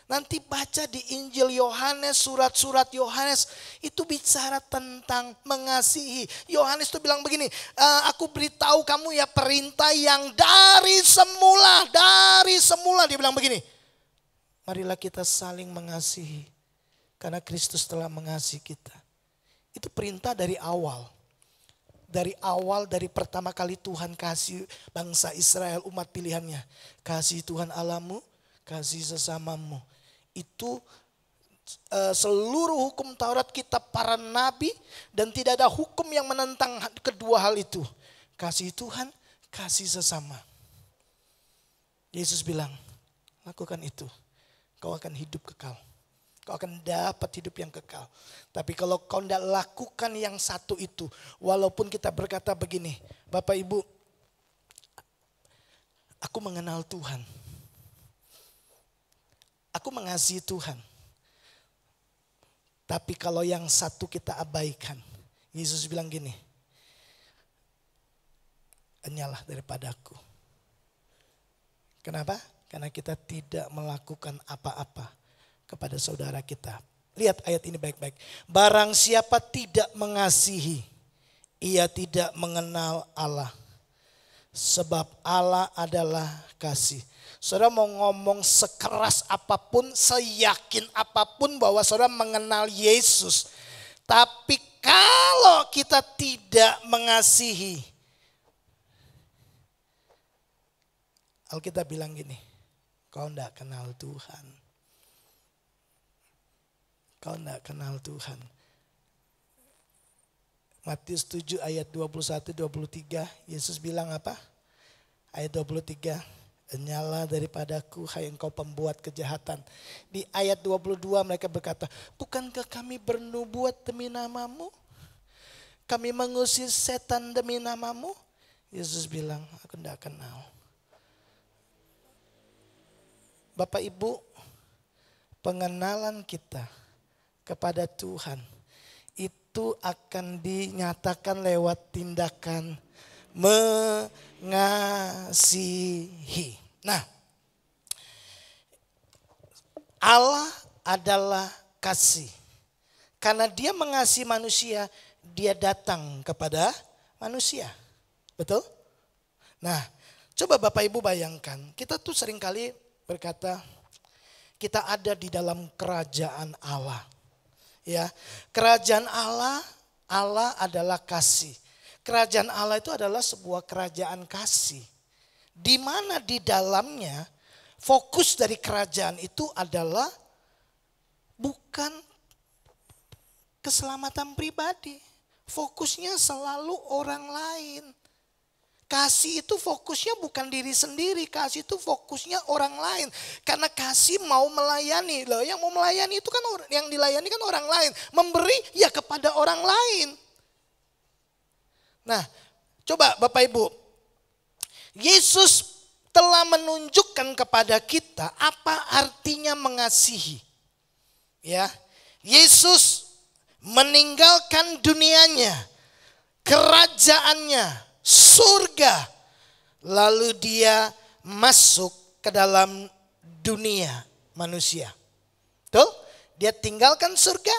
Nanti baca di Injil Yohanes, surat-surat Yohanes itu bicara tentang mengasihi. Yohanes itu bilang begini, aku beritahu kamu ya perintah yang dari semula dia bilang begini. Marilah kita saling mengasihi karena Kristus telah mengasihi kita. Itu perintah dari awal. Dari awal, dari pertama kali Tuhan kasih bangsa Israel, umat pilihannya. Kasih Tuhan Allahmu, kasih sesamamu. Itu seluruh hukum Taurat, kitab para nabi, dan tidak ada hukum yang menentang kedua hal itu. Kasih Tuhan, kasih sesama. Yesus bilang, lakukan itu. Kau akan hidup kekal. Kau akan dapat hidup yang kekal. Tapi kalau kau tidak lakukan yang satu itu. Walaupun kita berkata begini. Bapak Ibu, aku mengenal Tuhan. Aku mengasihi Tuhan. Tapi kalau yang satu kita abaikan. Yesus bilang gini. Enyalah daripadaku. Kenapa? Karena kita tidak melakukan apa-apa kepada saudara kita. Lihat ayat ini baik-baik. Barang siapa tidak mengasihi, ia tidak mengenal Allah. Sebab Allah adalah kasih. Saudara mau ngomong sekeras apapun, seyakin apapun bahwa saudara mengenal Yesus. Tapi kalau kita tidak mengasihi, Alkitab bilang gini, kau tidak kenal Tuhan. Kau tidak kenal Tuhan. Matius 7 ayat 21-23. Yesus bilang apa? Ayat 23. Enyalah daripadaku hai engkau pembuat kejahatan. Di ayat 22 mereka berkata. Bukankah kami bernubuat demi namamu? Kami mengusir setan demi namamu? Yesus bilang aku tidak kenal. Bapak Ibu, pengenalan kita kepada Tuhan itu akan dinyatakan lewat tindakan mengasihi. Nah, Allah adalah kasih. Karena dia mengasihi manusia, dia datang kepada manusia. Betul? Nah, coba Bapak Ibu bayangkan, kita tuh seringkali berkata kita ada di dalam kerajaan Allah. Ya, kerajaan Allah adalah kasih. Kerajaan Allah itu adalah sebuah kerajaan kasih. Di mana di dalamnya fokus dari kerajaan itu adalah bukan keselamatan pribadi. Fokusnya selalu orang lain. Kasih itu fokusnya bukan diri sendiri, kasih itu fokusnya orang lain. Karena kasih mau melayani, loh yang mau melayani itu kan yang dilayani kan orang lain. Memberi ya kepada orang lain. Nah, coba Bapak Ibu, Yesus telah menunjukkan kepada kita apa artinya mengasihi. Ya, Yesus meninggalkan dunianya, kerajaannya, surga, lalu dia masuk ke dalam dunia manusia. Betul? Dia tinggalkan surga,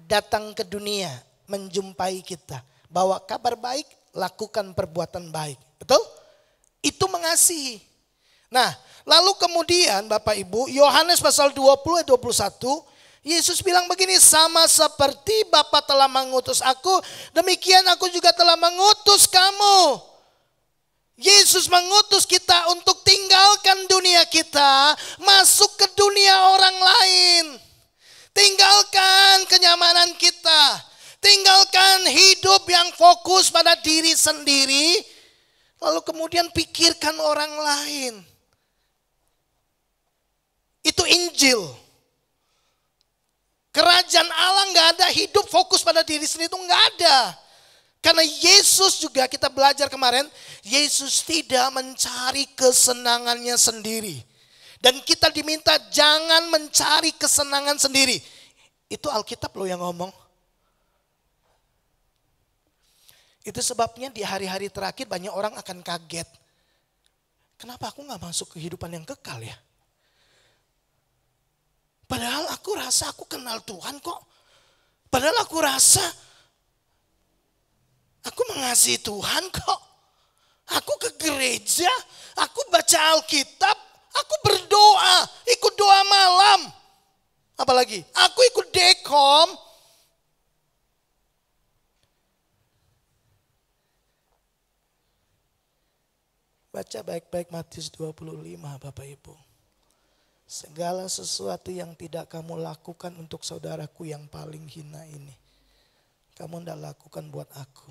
datang ke dunia, menjumpai kita. Bawa kabar baik, lakukan perbuatan baik. Betul? Itu mengasihi. Nah, lalu kemudian Bapak Ibu, Yohanes pasal 20 ayat 21, Yesus bilang begini, sama seperti Bapa telah mengutus aku, demikian aku juga telah mengutus kamu. Yesus mengutus kita untuk tinggalkan dunia kita, masuk ke dunia orang lain. Tinggalkan kenyamanan kita, tinggalkan hidup yang fokus pada diri sendiri, lalu kemudian pikirkan orang lain. Itu Injil. Kerajaan Allah nggak ada hidup fokus pada diri sendiri, itu nggak ada. Karena Yesus juga kita belajar kemarin, Yesus tidak mencari kesenangannya sendiri. Dan kita diminta jangan mencari kesenangan sendiri. Itu Alkitab loh yang ngomong. Itu sebabnya di hari-hari terakhir banyak orang akan kaget. Kenapa aku nggak masuk kehidupan yang kekal ya? Padahal aku rasa aku kenal Tuhan kok. Padahal aku rasa aku mengasihi Tuhan kok. Aku ke gereja, aku baca Alkitab, aku berdoa, ikut doa malam. Apalagi, aku ikut dekom. Baca baik-baik Matius 25 Bapak Ibu. Segala sesuatu yang tidak kamu lakukan untuk saudaraku yang paling hina ini, kamu tidak lakukan buat aku.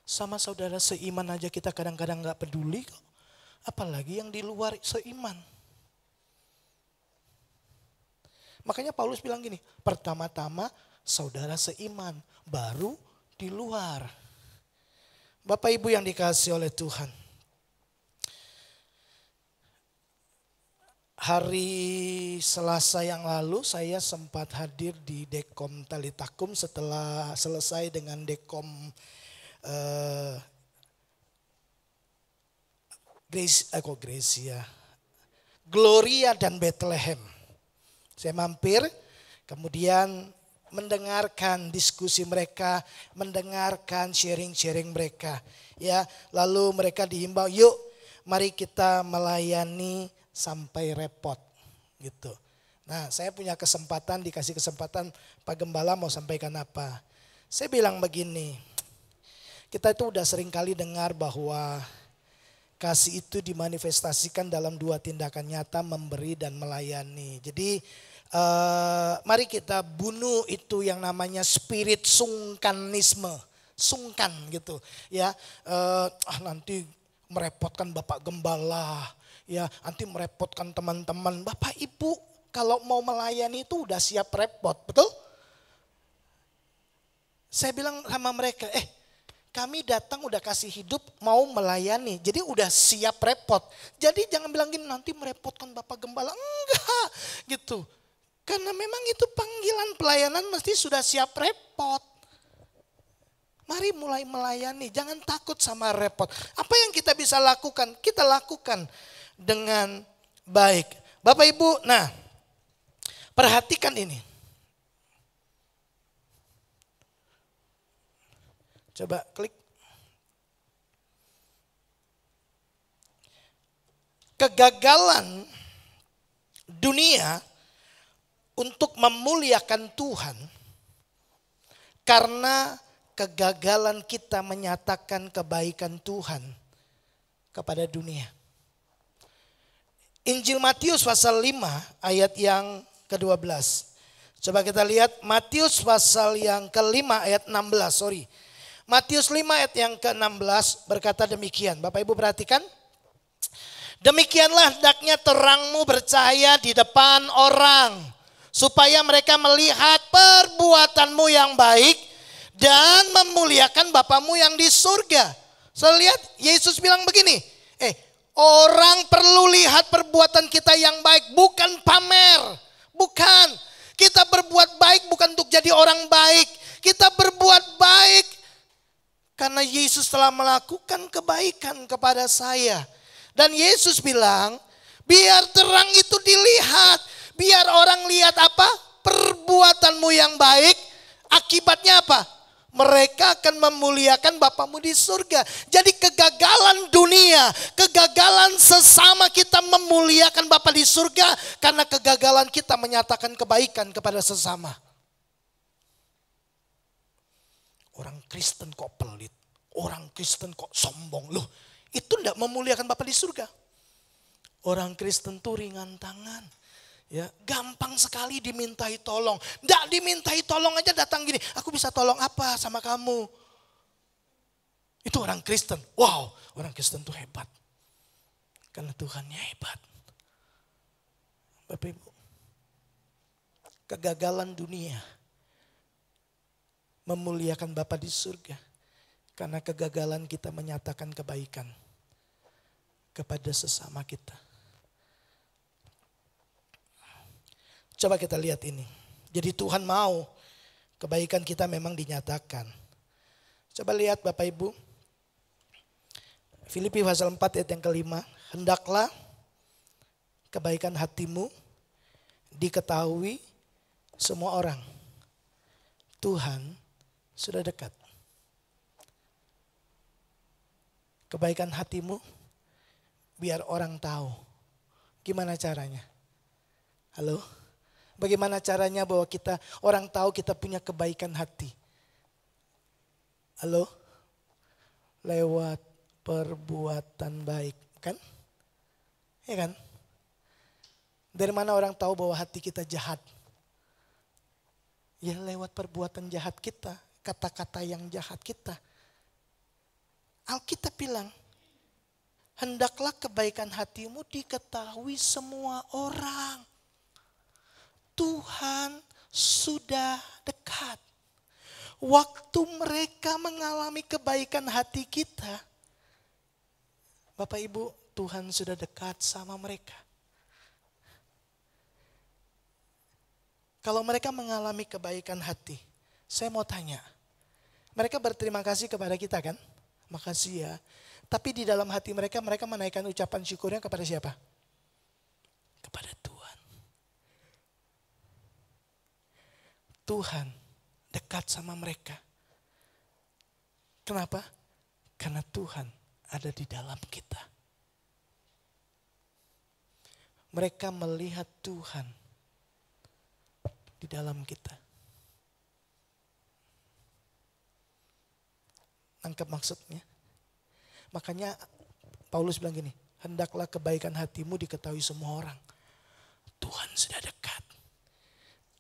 Sama saudara seiman aja kita kadang-kadang gak peduli kok. Apalagi yang di luar seiman. Makanya Paulus bilang gini, pertama-tama saudara seiman, baru di luar. Bapak Ibu yang dikasihi oleh Tuhan. Hari Selasa yang lalu saya sempat hadir di Dekom Talitakum setelah selesai dengan Dekom Gracia, Gloria dan Bethlehem. Saya mampir, kemudian mendengarkan diskusi mereka, mendengarkan sharing-sharing mereka. Ya, lalu mereka dihimbau, yuk mari kita melayani sampai repot gitu. Nah, saya punya kesempatan, dikasih kesempatan Pak Gembala mau sampaikan apa. Saya bilang begini, kita itu udah sering kali dengar bahwa kasih itu dimanifestasikan dalam dua tindakan nyata, memberi dan melayani. Jadi mari kita bunuh itu yang namanya spirit sungkanisme, sungkan gitu ya. Nanti merepotkan Bapak Gembala, ya nanti merepotkan teman-teman. Bapak Ibu kalau mau melayani itu udah siap repot, betul? Saya bilang sama mereka, kami datang udah kasih hidup mau melayani. Jadi udah siap repot. Jadi jangan bilang gini nanti merepotkan Bapak Gembala. Enggak gitu. Karena memang itu panggilan pelayanan mesti sudah siap repot. Mari mulai melayani. Jangan takut sama repot. Apa yang kita bisa lakukan? Kita lakukan dengan baik. Bapak Ibu, nah perhatikan ini. Coba klik. Kegagalan dunia untuk memuliakan Tuhan karena kegagalan kita menyatakan kebaikan Tuhan kepada dunia. Injil Matius pasal 5 ayat yang ke-12. Coba kita lihat Matius pasal yang ke-5 ayat 16, Matius 5 ayat yang ke-16 berkata demikian. Bapak Ibu perhatikan. Demikianlah hendaknya terangmu bercahaya di depan orang, supaya mereka melihat perbuatanmu yang baik dan memuliakan Bapamu yang di surga. Saya lihat Yesus bilang begini, orang perlu lihat perbuatan kita yang baik, bukan pamer. Bukan, kita berbuat baik bukan untuk jadi orang baik. Kita berbuat baik karena Yesus telah melakukan kebaikan kepada saya. Dan Yesus bilang, biar terang itu dilihat. Biar orang lihat apa? Perbuatanmu yang baik. Akibatnya apa? Mereka akan memuliakan Bapamu di surga. Jadi kegagalan dunia, kegagalan sesama kita memuliakan Bapa di surga. Karena kegagalan kita menyatakan kebaikan kepada sesama. Orang Kristen kok pelit, orang Kristen kok sombong. Loh, itu tidak memuliakan Bapa di surga. Orang Kristen tuh ringan tangan. Ya, gampang sekali dimintai tolong. Tidak dimintai tolong aja datang gini, aku bisa tolong apa sama kamu? Itu orang Kristen. Wow, orang Kristen tuh hebat. Karena Tuhannya hebat. Bapak Ibu, kegagalan dunia memuliakan Bapa di surga karena kegagalan kita menyatakan kebaikan kepada sesama kita. Coba kita lihat ini. Jadi Tuhan mau kebaikan kita memang dinyatakan. Coba lihat Bapak Ibu. Filipi pasal 4 ayat yang ke-5. Hendaklah kebaikan hatimu diketahui semua orang. Tuhan sudah dekat. Kebaikan hatimu biar orang tahu. Gimana caranya? Halo? Bagaimana caranya bahwa orang tahu kita punya kebaikan hati? Halo? Lewat perbuatan baik, kan? Ya kan? Dari mana orang tahu bahwa hati kita jahat? Ya lewat perbuatan jahat kita, kata-kata yang jahat kita. Alkitab bilang, hendaklah kebaikan hatimu diketahui semua orang. Tuhan sudah dekat. Waktu mereka mengalami kebaikan hati kita, Bapak Ibu, Tuhan sudah dekat sama mereka. Kalau mereka mengalami kebaikan hati, saya mau tanya, mereka berterima kasih kepada kita kan? Makasih ya. Tapi di dalam hati mereka, mereka menaikkan ucapan syukurnya kepada siapa? Kepada Tuhan. Tuhan dekat sama mereka. Kenapa? Karena Tuhan ada di dalam kita. Mereka melihat Tuhan di dalam kita. Nangkep maksudnya? Makanya Paulus bilang gini, hendaklah kebaikan hatimu diketahui semua orang. Tuhan sudah dekat.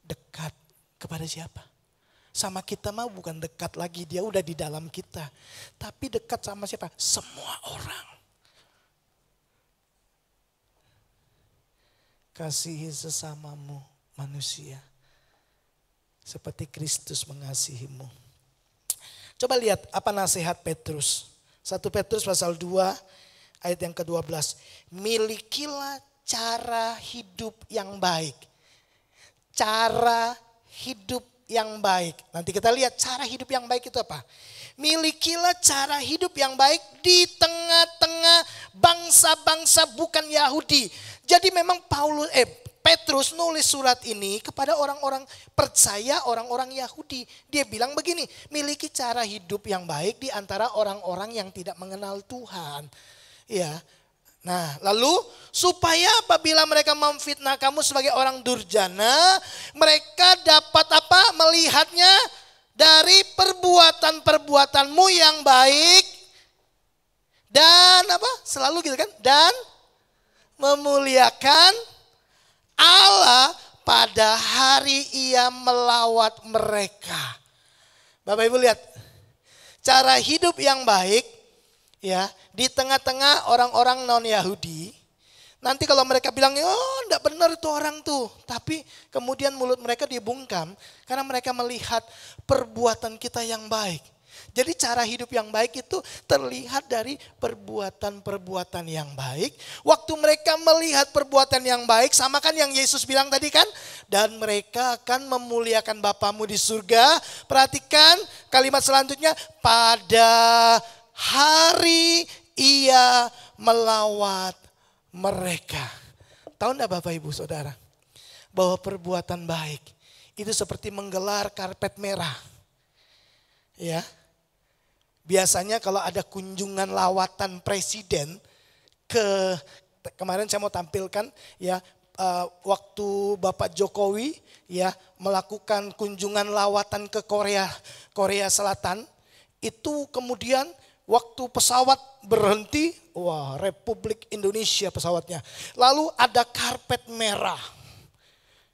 Dekat kepada siapa? Sama kita mah bukan dekat lagi, dia udah di dalam kita. Tapi dekat sama siapa? Semua orang. Kasihi sesamamu manusia. Seperti Kristus mengasihimu. Coba lihat apa nasihat Petrus. 1 Petrus pasal 2 ayat yang ke-12. Milikilah cara hidup yang baik. Cara hidup yang baik. Nanti kita lihat cara hidup yang baik itu apa. Milikilah cara hidup yang baik di tengah-tengah bangsa-bangsa bukan Yahudi. Jadi memang Petrus nulis surat ini kepada orang-orang percaya, orang-orang Yahudi. Dia bilang begini, miliki cara hidup yang baik di antara orang-orang yang tidak mengenal Tuhan. Ya. Nah, lalu supaya apabila mereka memfitnah kamu sebagai orang durjana, mereka dapat apa? Melihatnya dari perbuatan-perbuatanmu yang baik dan apa? Selalu gitu kan? Dan memuliakan Allah pada hari ia melawat mereka. Bapak Ibu lihat, cara hidup yang baik ya di tengah-tengah orang-orang non-Yahudi. Nanti kalau mereka bilang, oh enggak benar itu orang tuh. Tapi kemudian mulut mereka dibungkam karena mereka melihat perbuatan kita yang baik. Jadi cara hidup yang baik itu terlihat dari perbuatan-perbuatan yang baik. Waktu mereka melihat perbuatan yang baik, sama kan yang Yesus bilang tadi kan? Dan mereka akan memuliakan Bapamu di surga. Perhatikan kalimat selanjutnya, pada hari ia melawat mereka. Tahu enggak Bapak Ibu Saudara? Bahwa perbuatan baik itu seperti menggelar karpet merah. Ya. Biasanya kalau ada kunjungan lawatan presiden kemarin saya mau tampilkan ya waktu Bapak Jokowi ya melakukan kunjungan lawatan ke Korea Selatan, itu kemudian waktu pesawat berhenti, wah Republik Indonesia pesawatnya. Lalu ada karpet merah.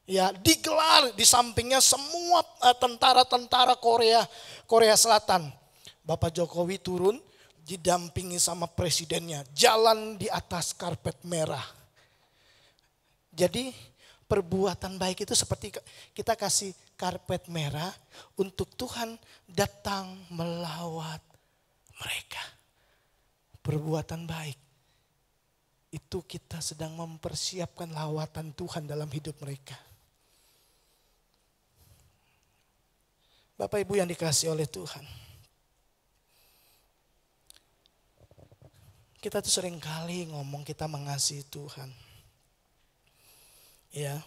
Ya, digelar di sampingnya semua tentara-tentara Korea Selatan. Bapak Jokowi turun didampingi sama presidennya, jalan di atas karpet merah. Jadi perbuatan baik itu seperti kita kasih karpet merah untuk Tuhan datang melawat mereka. Perbuatan baik itu kita sedang mempersiapkan lawatan Tuhan dalam hidup mereka. Bapak Ibu yang dikasihi oleh Tuhan. Kita tuh sering kali ngomong kita mengasihi Tuhan. Ya.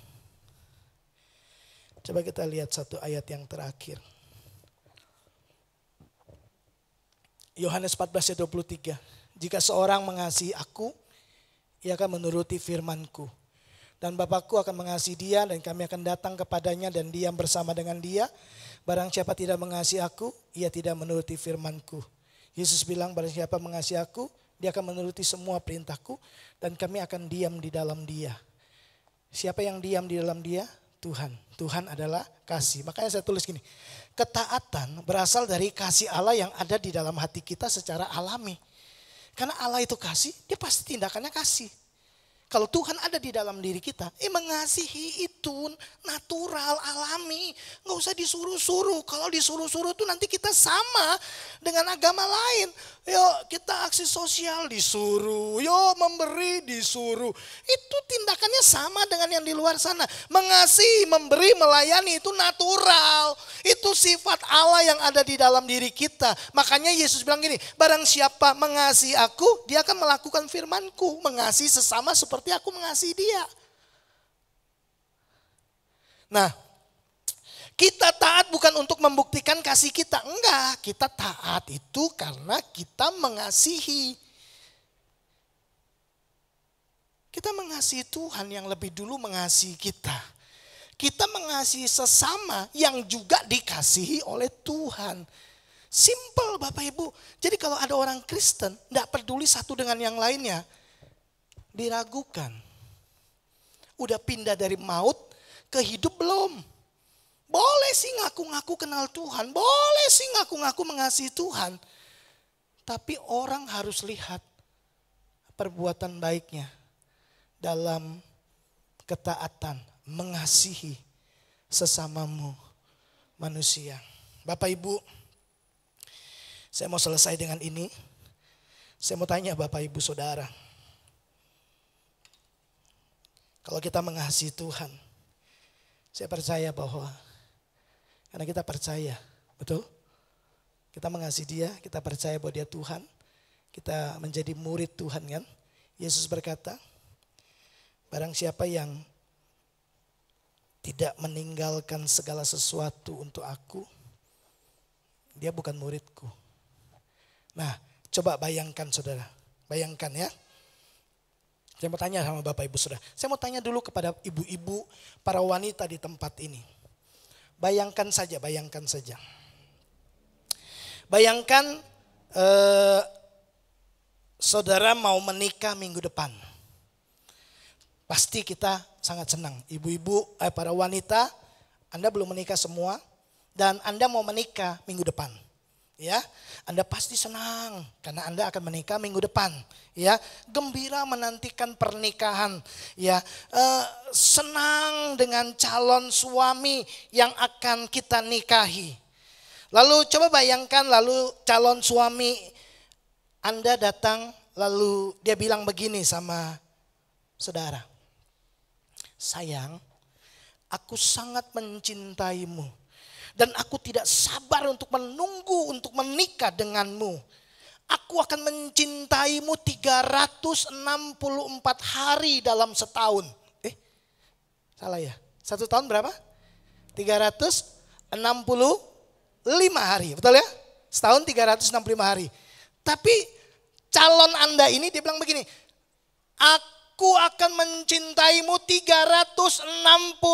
Coba kita lihat satu ayat yang terakhir. Yohanes 14 ayat 23. Jika seorang mengasihi aku, ia akan menuruti firman-Ku. Dan Bapakku akan mengasihi dia dan kami akan datang kepadanya dan diam bersama dengan dia. Barang siapa tidak mengasihi aku, ia tidak menuruti firman-Ku. Yesus bilang barang siapa mengasihi aku, dia akan menuruti semua perintahku dan kami akan diam di dalam dia. Siapa yang diam di dalam dia? Tuhan. Tuhan adalah kasih. Makanya saya tulis gini, ketaatan berasal dari kasih Allah yang ada di dalam hati kita secara alami. Karena Allah itu kasih, dia pasti tindakannya kasih. Kalau Tuhan ada di dalam diri kita, mengasihi itu natural, alami. Nggak usah disuruh-suruh. Kalau disuruh-suruh tuh nanti kita sama dengan agama lain. Yuk kita aksi sosial disuruh, yuk memberi disuruh. Itu tindakannya sama dengan yang di luar sana. Mengasihi, memberi, melayani itu natural. Itu sifat Allah yang ada di dalam diri kita. Makanya Yesus bilang gini, barang siapa mengasihi aku, dia akan melakukan firmanku. Mengasihi sesama seperti aku mengasihi dia. Nah, kita taat bukan untuk membuktikan kasih kita. Enggak, kita taat itu karena kita mengasihi. Kita mengasihi Tuhan yang lebih dulu mengasihi kita. Kita mengasihi sesama yang juga dikasihi oleh Tuhan. Simple Bapak Ibu. Jadi kalau ada orang Kristen, enggak peduli satu dengan yang lainnya, diragukan. Udah pindah dari maut ke hidup belum? Boleh sih ngaku-ngaku kenal Tuhan, boleh sih ngaku-ngaku mengasihi Tuhan. Tapi orang harus lihat perbuatan baiknya dalam ketaatan, mengasihi sesamamu manusia. Bapak Ibu, saya mau selesai dengan ini. Saya mau tanya Bapak Ibu Saudara. Kalau kita mengasihi Tuhan, saya percaya bahwa karena kita percaya, betul? Kita mengasihi dia, kita percaya bahwa dia Tuhan. Kita menjadi murid Tuhan kan. Yesus berkata, barang siapa yang tidak meninggalkan segala sesuatu untuk aku, dia bukan muridku. Nah, coba bayangkan saudara, bayangkan ya. Saya mau tanya sama Bapak Ibu Saudara. Saya mau tanya dulu kepada ibu-ibu, para wanita di tempat ini. Bayangkan saja, bayangkan saja. Bayangkan saudara mau menikah minggu depan. Pasti kita sangat senang. Ibu-ibu, para wanita, Anda belum menikah semua. Dan Anda mau menikah minggu depan. Ya, Anda pasti senang karena Anda akan menikah minggu depan. Ya, gembira menantikan pernikahan. Ya, senang dengan calon suami yang akan kita nikahi. Lalu coba bayangkan, lalu calon suami Anda datang, lalu dia bilang begini sama saudara. Sayang, aku sangat mencintaimu. Dan aku tidak sabar untuk menunggu untuk menikah denganmu. Aku akan mencintaimu 364 hari dalam setahun. Salah ya? 1 tahun berapa? 365 hari, betul ya? Setahun 365 hari. Tapi calon Anda ini dia bilang begini, aku akan mencintaimu 364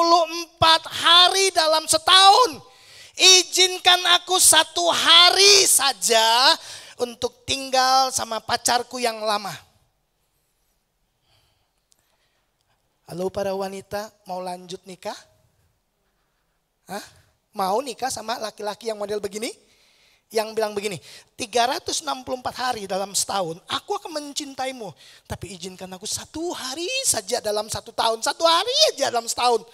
hari dalam setahun. Izinkan aku 1 hari saja untuk tinggal sama pacarku yang lama. Halo para wanita, mau lanjut nikah? Hah? Mau nikah sama laki-laki yang model begini? Yang bilang begini, 364 hari dalam setahun, aku akan mencintaimu. Tapi izinkan aku 1 hari saja dalam 1 tahun. 1 hari aja dalam setahun.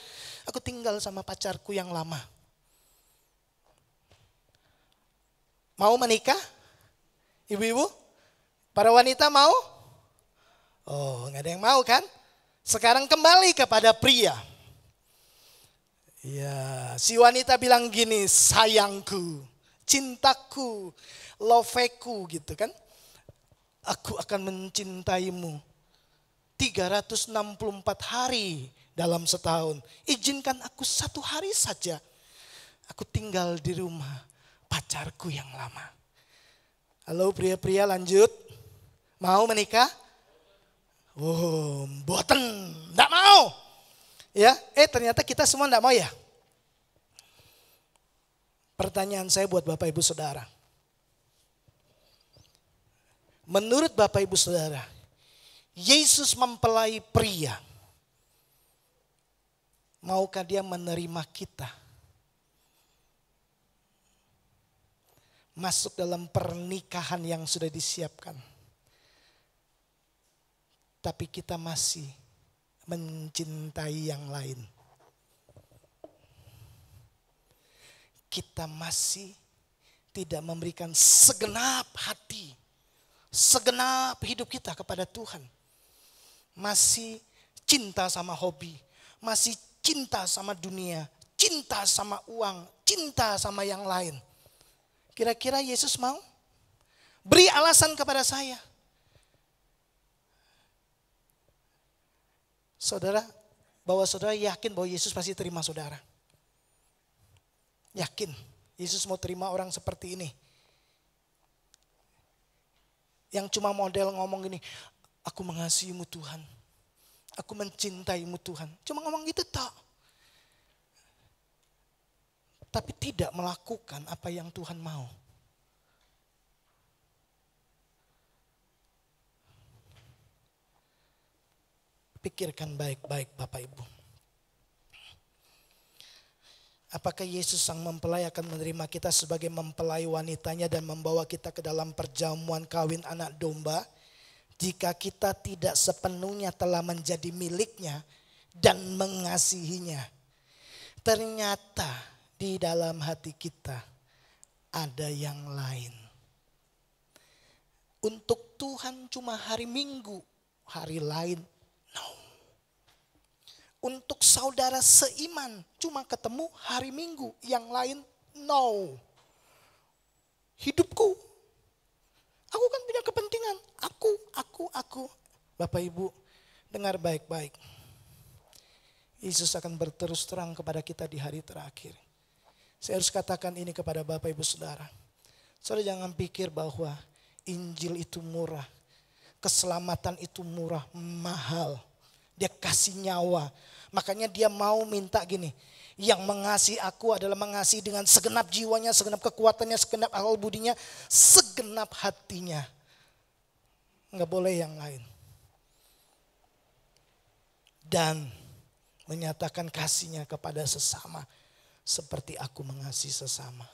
Aku tinggal sama pacarku yang lama. Mau menikah? Ibu-ibu? Para wanita mau? Oh, nggak ada yang mau kan? Sekarang kembali kepada pria. Ya, si wanita bilang gini, sayangku, cintaku, loveku gitu kan. Aku akan mencintaimu 364 hari dalam setahun. Izinkan aku 1 hari saja. Aku tinggal di rumah pacarku yang lama. Halo pria-pria lanjut. Mau menikah? Oh, boten, enggak mau. Ya, ternyata kita semua enggak mau ya. Pertanyaan saya buat Bapak Ibu Saudara. Menurut Bapak Ibu Saudara, Yesus mempelai pria. Maukah dia menerima kita? Masuk dalam pernikahan yang sudah disiapkan. Tapi kita masih mencintai yang lain. Kita masih tidak memberikan segenap hati, segenap hidup kita kepada Tuhan. Masih cinta sama hobi, masih cinta sama dunia, cinta sama uang, cinta sama yang lain. Kira-kira Yesus mau? Beri alasan kepada saya. Saudara, bahwa saudara yakin bahwa Yesus pasti terima saudara. Yakin Yesus mau terima orang seperti ini. Yang cuma model ngomong gini, aku mengasihimu Tuhan. Aku mencintaimu Tuhan. Cuma ngomong gitu tak. Tapi tidak melakukan apa yang Tuhan mau. Pikirkan baik-baik Bapak Ibu. Apakah Yesus sang mempelai akan menerima kita sebagai mempelai wanitanya dan membawa kita ke dalam perjamuan kawin anak domba? Jika kita tidak sepenuhnya telah menjadi miliknya dan mengasihinya. Ternyata di dalam hati kita ada yang lain. Untuk Tuhan cuma hari Minggu, hari lain no. Untuk saudara seiman cuma ketemu hari Minggu, yang lain no. Hidupku, aku kan punya kepentingan, aku. Bapak Ibu dengar baik-baik. Yesus akan berterus terang kepada kita di hari terakhir. Saya harus katakan ini kepada Bapak Ibu Saudara. Saudara jangan pikir bahwa Injil itu murah. Keselamatan itu murah, mahal. Dia kasih nyawa. Makanya dia mau minta gini. Yang mengasihi aku adalah mengasihi dengan segenap jiwanya, segenap kekuatannya, segenap akal budinya, segenap hatinya. Enggak boleh yang lain. Dan menyatakan kasihnya kepada sesama. Seperti aku mengasihi sesama.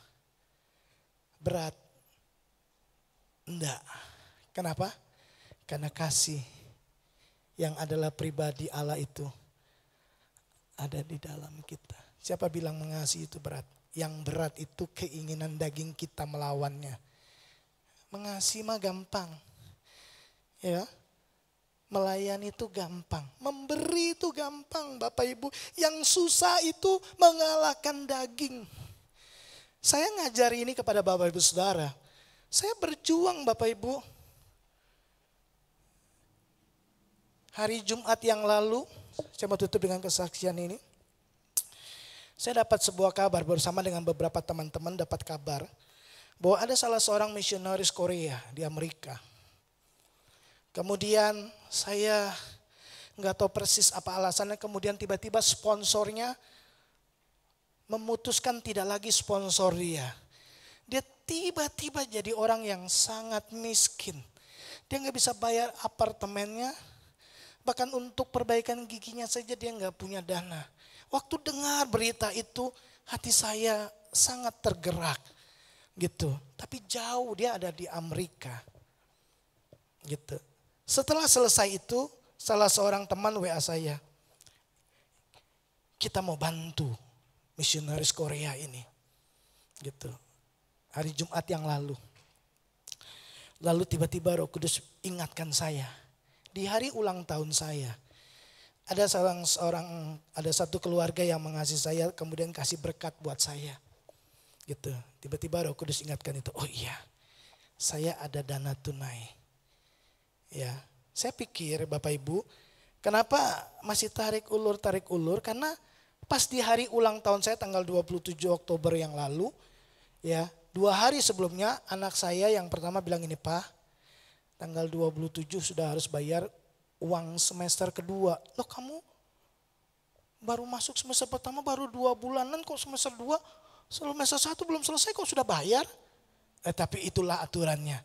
Berat? Enggak. Kenapa? Karena kasih yang adalah pribadi Allah itu ada di dalam kita. Siapa bilang mengasihi itu berat? Yang berat itu keinginan daging kita melawannya. Mengasihi mah gampang. Ya. Melayani itu gampang. Memberi itu gampang Bapak Ibu. Yang susah itu mengalahkan daging. Saya ngajari ini kepada Bapak Ibu Saudara. Saya berjuang Bapak Ibu. Hari Jumat yang lalu, saya mau tutup dengan kesaksian ini. Saya dapat sebuah kabar bersama dengan beberapa teman-teman dapat kabar bahwa ada salah seorang misionaris Korea di Amerika. Kemudian saya nggak tahu persis apa alasannya, kemudian tiba-tiba sponsornya memutuskan tidak lagi sponsor dia. Dia tiba-tiba jadi orang yang sangat miskin. Dia nggak bisa bayar apartemennya. Bahkan untuk perbaikan giginya saja dia nggak punya dana. Waktu dengar berita itu hati saya sangat tergerak gitu. Tapi jauh dia ada di Amerika gitu. Setelah selesai itu salah seorang teman WA saya. Kita mau bantu misionaris Korea ini gitu. Hari Jumat yang lalu. Lalu tiba-tiba Roh Kudus ingatkan saya. Di hari ulang tahun saya, ada satu keluarga yang mengasihi saya, kemudian kasih berkat buat saya. Gitu. Tiba-tiba Roh Kudus ingatkan itu. Oh iya, saya ada dana tunai. Ya, saya pikir Bapak Ibu, kenapa masih tarik ulur? Karena pas di hari ulang tahun saya tanggal 27 Oktober yang lalu, ya 2 hari sebelumnya anak saya yang pertama bilang ini, Pak, tanggal 27 sudah harus bayar uang semester kedua. Loh kamu baru masuk semester pertama baru 2 bulanan kok semester 2, semester 1 belum selesai kok sudah bayar? Tapi itulah aturannya.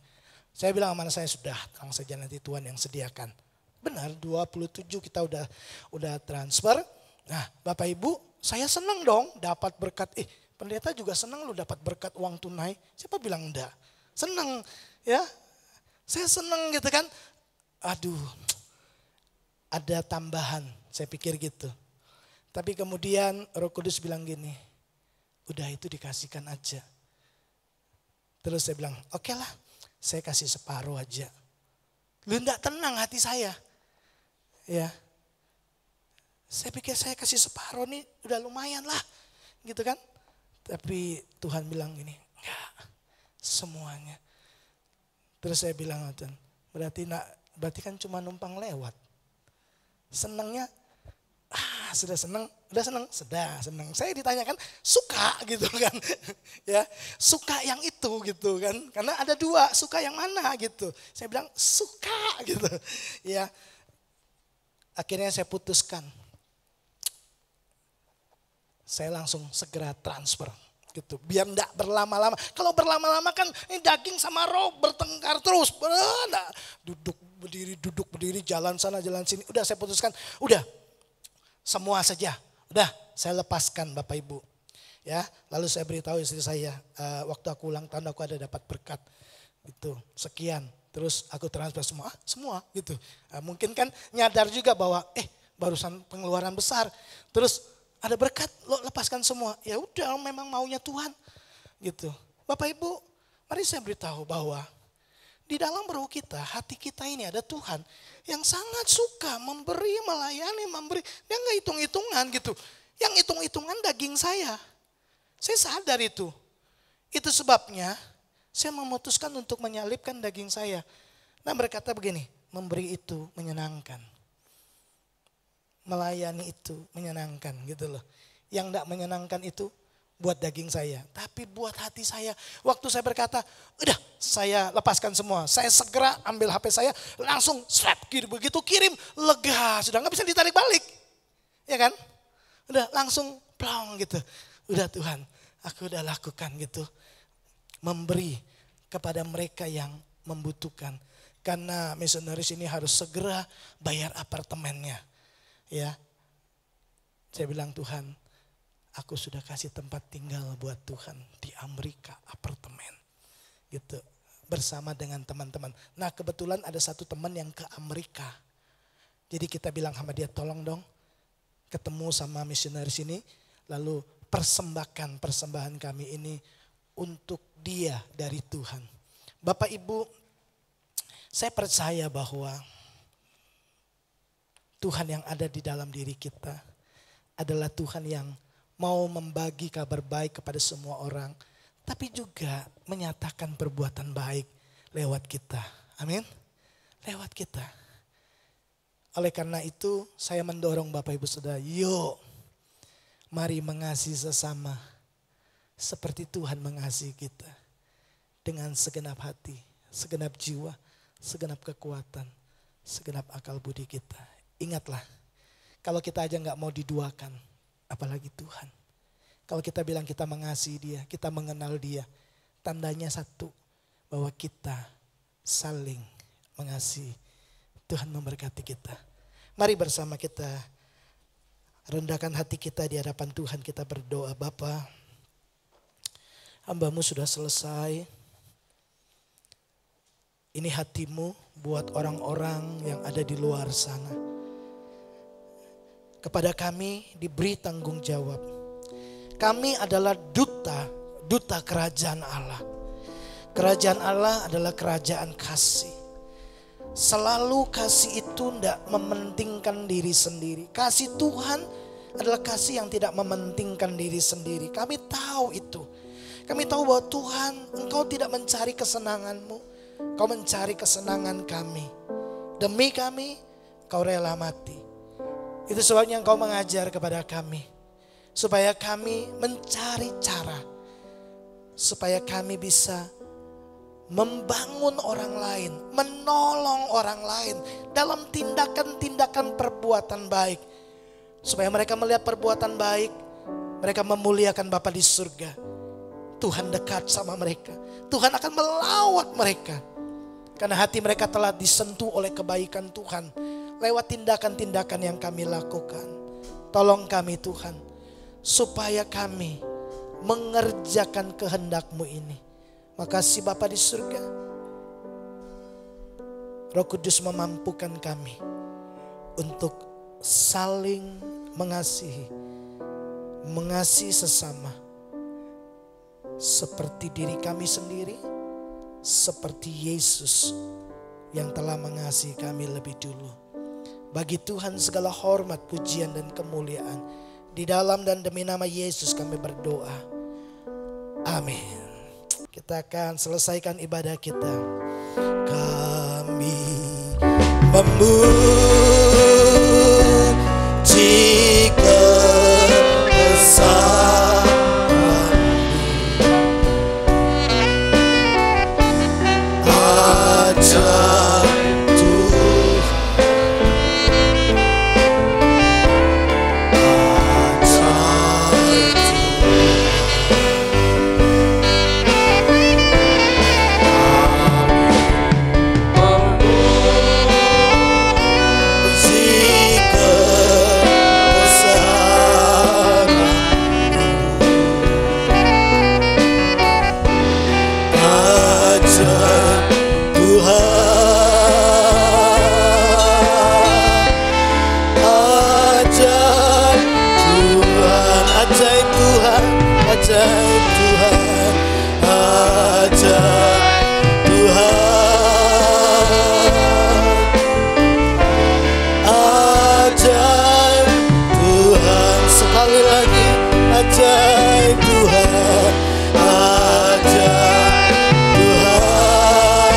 Saya bilang sama anak saya, sudah tenang saja nanti Tuhan yang sediakan. Benar 27 kita udah transfer. Nah Bapak Ibu saya senang dong dapat berkat. Pendeta juga senang lu dapat berkat uang tunai. Siapa bilang enggak? Senang ya. Saya senang gitu kan. Aduh ada tambahan saya pikir gitu. Tapi kemudian Roh Kudus bilang gini. Udah itu dikasihkan aja. Terus saya bilang oke lah saya kasih separuh aja. Lu enggak tenang hati saya. Ya. Saya pikir saya kasih separuh nih udah lumayan lah. Gitu kan. Tapi Tuhan bilang gini, enggak semuanya. Terus saya bilang, berarti kan cuma numpang lewat. Senangnya, sudah senang. Saya ditanyakan suka gitu kan, ya suka yang itu gitu kan. Karena ada dua, suka yang mana gitu. Saya bilang suka gitu, ya. Akhirnya saya putuskan. Saya langsung segera transfer gitu. Biar enggak berlama-lama. Kalau berlama-lama kan ini daging sama roh bertengkar terus. Duduk berdiri, jalan sana jalan sini. Udah saya putuskan, udah semua saja. Udah saya lepaskan Bapak Ibu. Ya, lalu saya beritahu istri saya, waktu aku ulang tahun aku ada dapat berkat gitu. Sekian. Terus aku transfer semua gitu. Mungkin kan nyadar juga bahwa barusan pengeluaran besar. Terus ada berkat, lo lepaskan semua. Ya udah memang maunya Tuhan. Gitu. Bapak Ibu, mari saya beritahu bahwa di dalam roh kita, hati kita ini ada Tuhan yang sangat suka memberi, melayani, memberi. Dia nggak hitung-hitungan gitu. Yang hitung-hitungan daging saya. Saya sadar itu. Itu sebabnya saya memutuskan untuk menyalipkan daging saya. Nah berkata begini, memberi itu menyenangkan. Melayani itu menyenangkan gitu loh. Yang enggak menyenangkan itu buat daging saya. Tapi buat hati saya. Waktu saya berkata, udah saya lepaskan semua. Saya segera ambil HP saya, langsung slap kirim. Begitu kirim, lega. Sudah gak bisa ditarik balik. Ya kan? Udah langsung plong gitu. Udah Tuhan, aku udah lakukan gitu. Memberi kepada mereka yang membutuhkan. Karena misionaris ini harus segera bayar apartemennya. Ya, saya bilang Tuhan, aku sudah kasih tempat tinggal buat Tuhan di Amerika, apartemen, gitu, bersama dengan teman-teman. Nah kebetulan ada satu teman yang ke Amerika, jadi kita bilang sama dia tolong dong, ketemu sama misionaris ini, lalu persembahkan persembahan kami ini untuk dia dari Tuhan. Bapak Ibu, saya percaya bahwa Tuhan yang ada di dalam diri kita adalah Tuhan yang mau membagi kabar baik kepada semua orang. Tapi juga menyatakan perbuatan baik lewat kita. Amin. Lewat kita. Oleh karena itu saya mendorong Bapak Ibu Saudara. Yuk mari mengasihi sesama. Seperti Tuhan mengasihi kita. Dengan segenap hati, segenap jiwa, segenap kekuatan, segenap akal budi kita. Ingatlah, kalau kita aja gak mau diduakan, apalagi Tuhan. Kalau kita bilang kita mengasihi dia, kita mengenal dia, tandanya satu, bahwa kita saling mengasihi. Tuhan memberkati kita. Mari bersama kita rendahkan hati kita di hadapan Tuhan, kita berdoa. Bapa, hamba-Mu sudah selesai. Ini hatimu buat orang-orang yang ada di luar sana. Kepada kami diberi tanggung jawab. Kami adalah duta kerajaan Allah. Kerajaan Allah adalah kerajaan kasih. Selalu kasih itu tidak mementingkan diri sendiri. Kasih Tuhan adalah kasih yang tidak mementingkan diri sendiri. Kami tahu itu. Kami tahu bahwa Tuhan, Engkau tidak mencari kesenangan-Mu. Engkau mencari kesenangan kami. Demi kami, Engkau rela mati. Itu sebabnya Engkau mengajar kepada kami. Supaya kami mencari cara. Supaya kami bisa membangun orang lain. Menolong orang lain. Dalam tindakan-tindakan perbuatan baik. Supaya mereka melihat perbuatan baik. Mereka memuliakan Bapa di surga. Tuhan dekat sama mereka. Tuhan akan melawat mereka. Karena hati mereka telah disentuh oleh kebaikan Tuhan lewat tindakan-tindakan yang kami lakukan. Tolong kami Tuhan, supaya kami mengerjakan kehendak-Mu ini. Makasih Bapa di surga. Roh Kudus memampukan kami untuk saling mengasihi sesama. Seperti diri kami sendiri, seperti Yesus yang telah mengasihi kami lebih dulu. Bagi Tuhan segala hormat, pujian dan kemuliaan. Di dalam dan demi nama Yesus kami berdoa. Amin. Kita akan selesaikan ibadah kita. Kami memuji kebesaran-Mu. Ajaib Tuhan, ajaib Tuhan. Sekali lagi, ajaib Tuhan, ajaib Tuhan,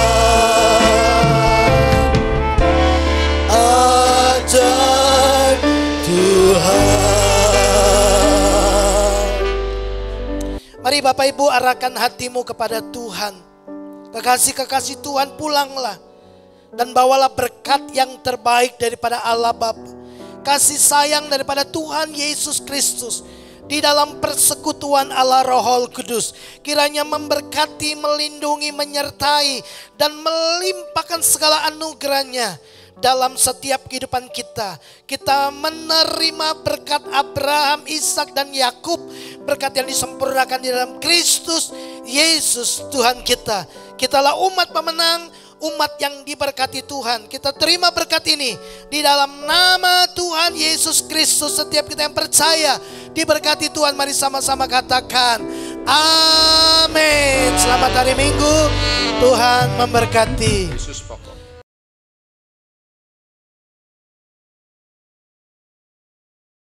ajaib Tuhan. Mari Bapak Ibu arahkan hatimu kepada Tuhan. Kekasih-kekasih Tuhan, pulanglah dan bawalah berkat yang terbaik daripada Allah Bapa, kasih sayang daripada Tuhan Yesus Kristus, di dalam persekutuan Allah Roh Kudus. Kiranya memberkati, melindungi, menyertai dan melimpahkan segala anugerahnya dalam setiap kehidupan kita. Kita menerima berkat Abraham, Ishak dan Yakub, berkat yang disempurnakan di dalam Kristus Yesus Tuhan kita. Kitalah umat pemenang, umat yang diberkati Tuhan. Kita terima berkat ini di dalam nama Tuhan Yesus Kristus. Setiap kita yang percaya diberkati Tuhan, mari sama-sama katakan amin. Selamat hari Minggu, Tuhan memberkati. Yesus pokok.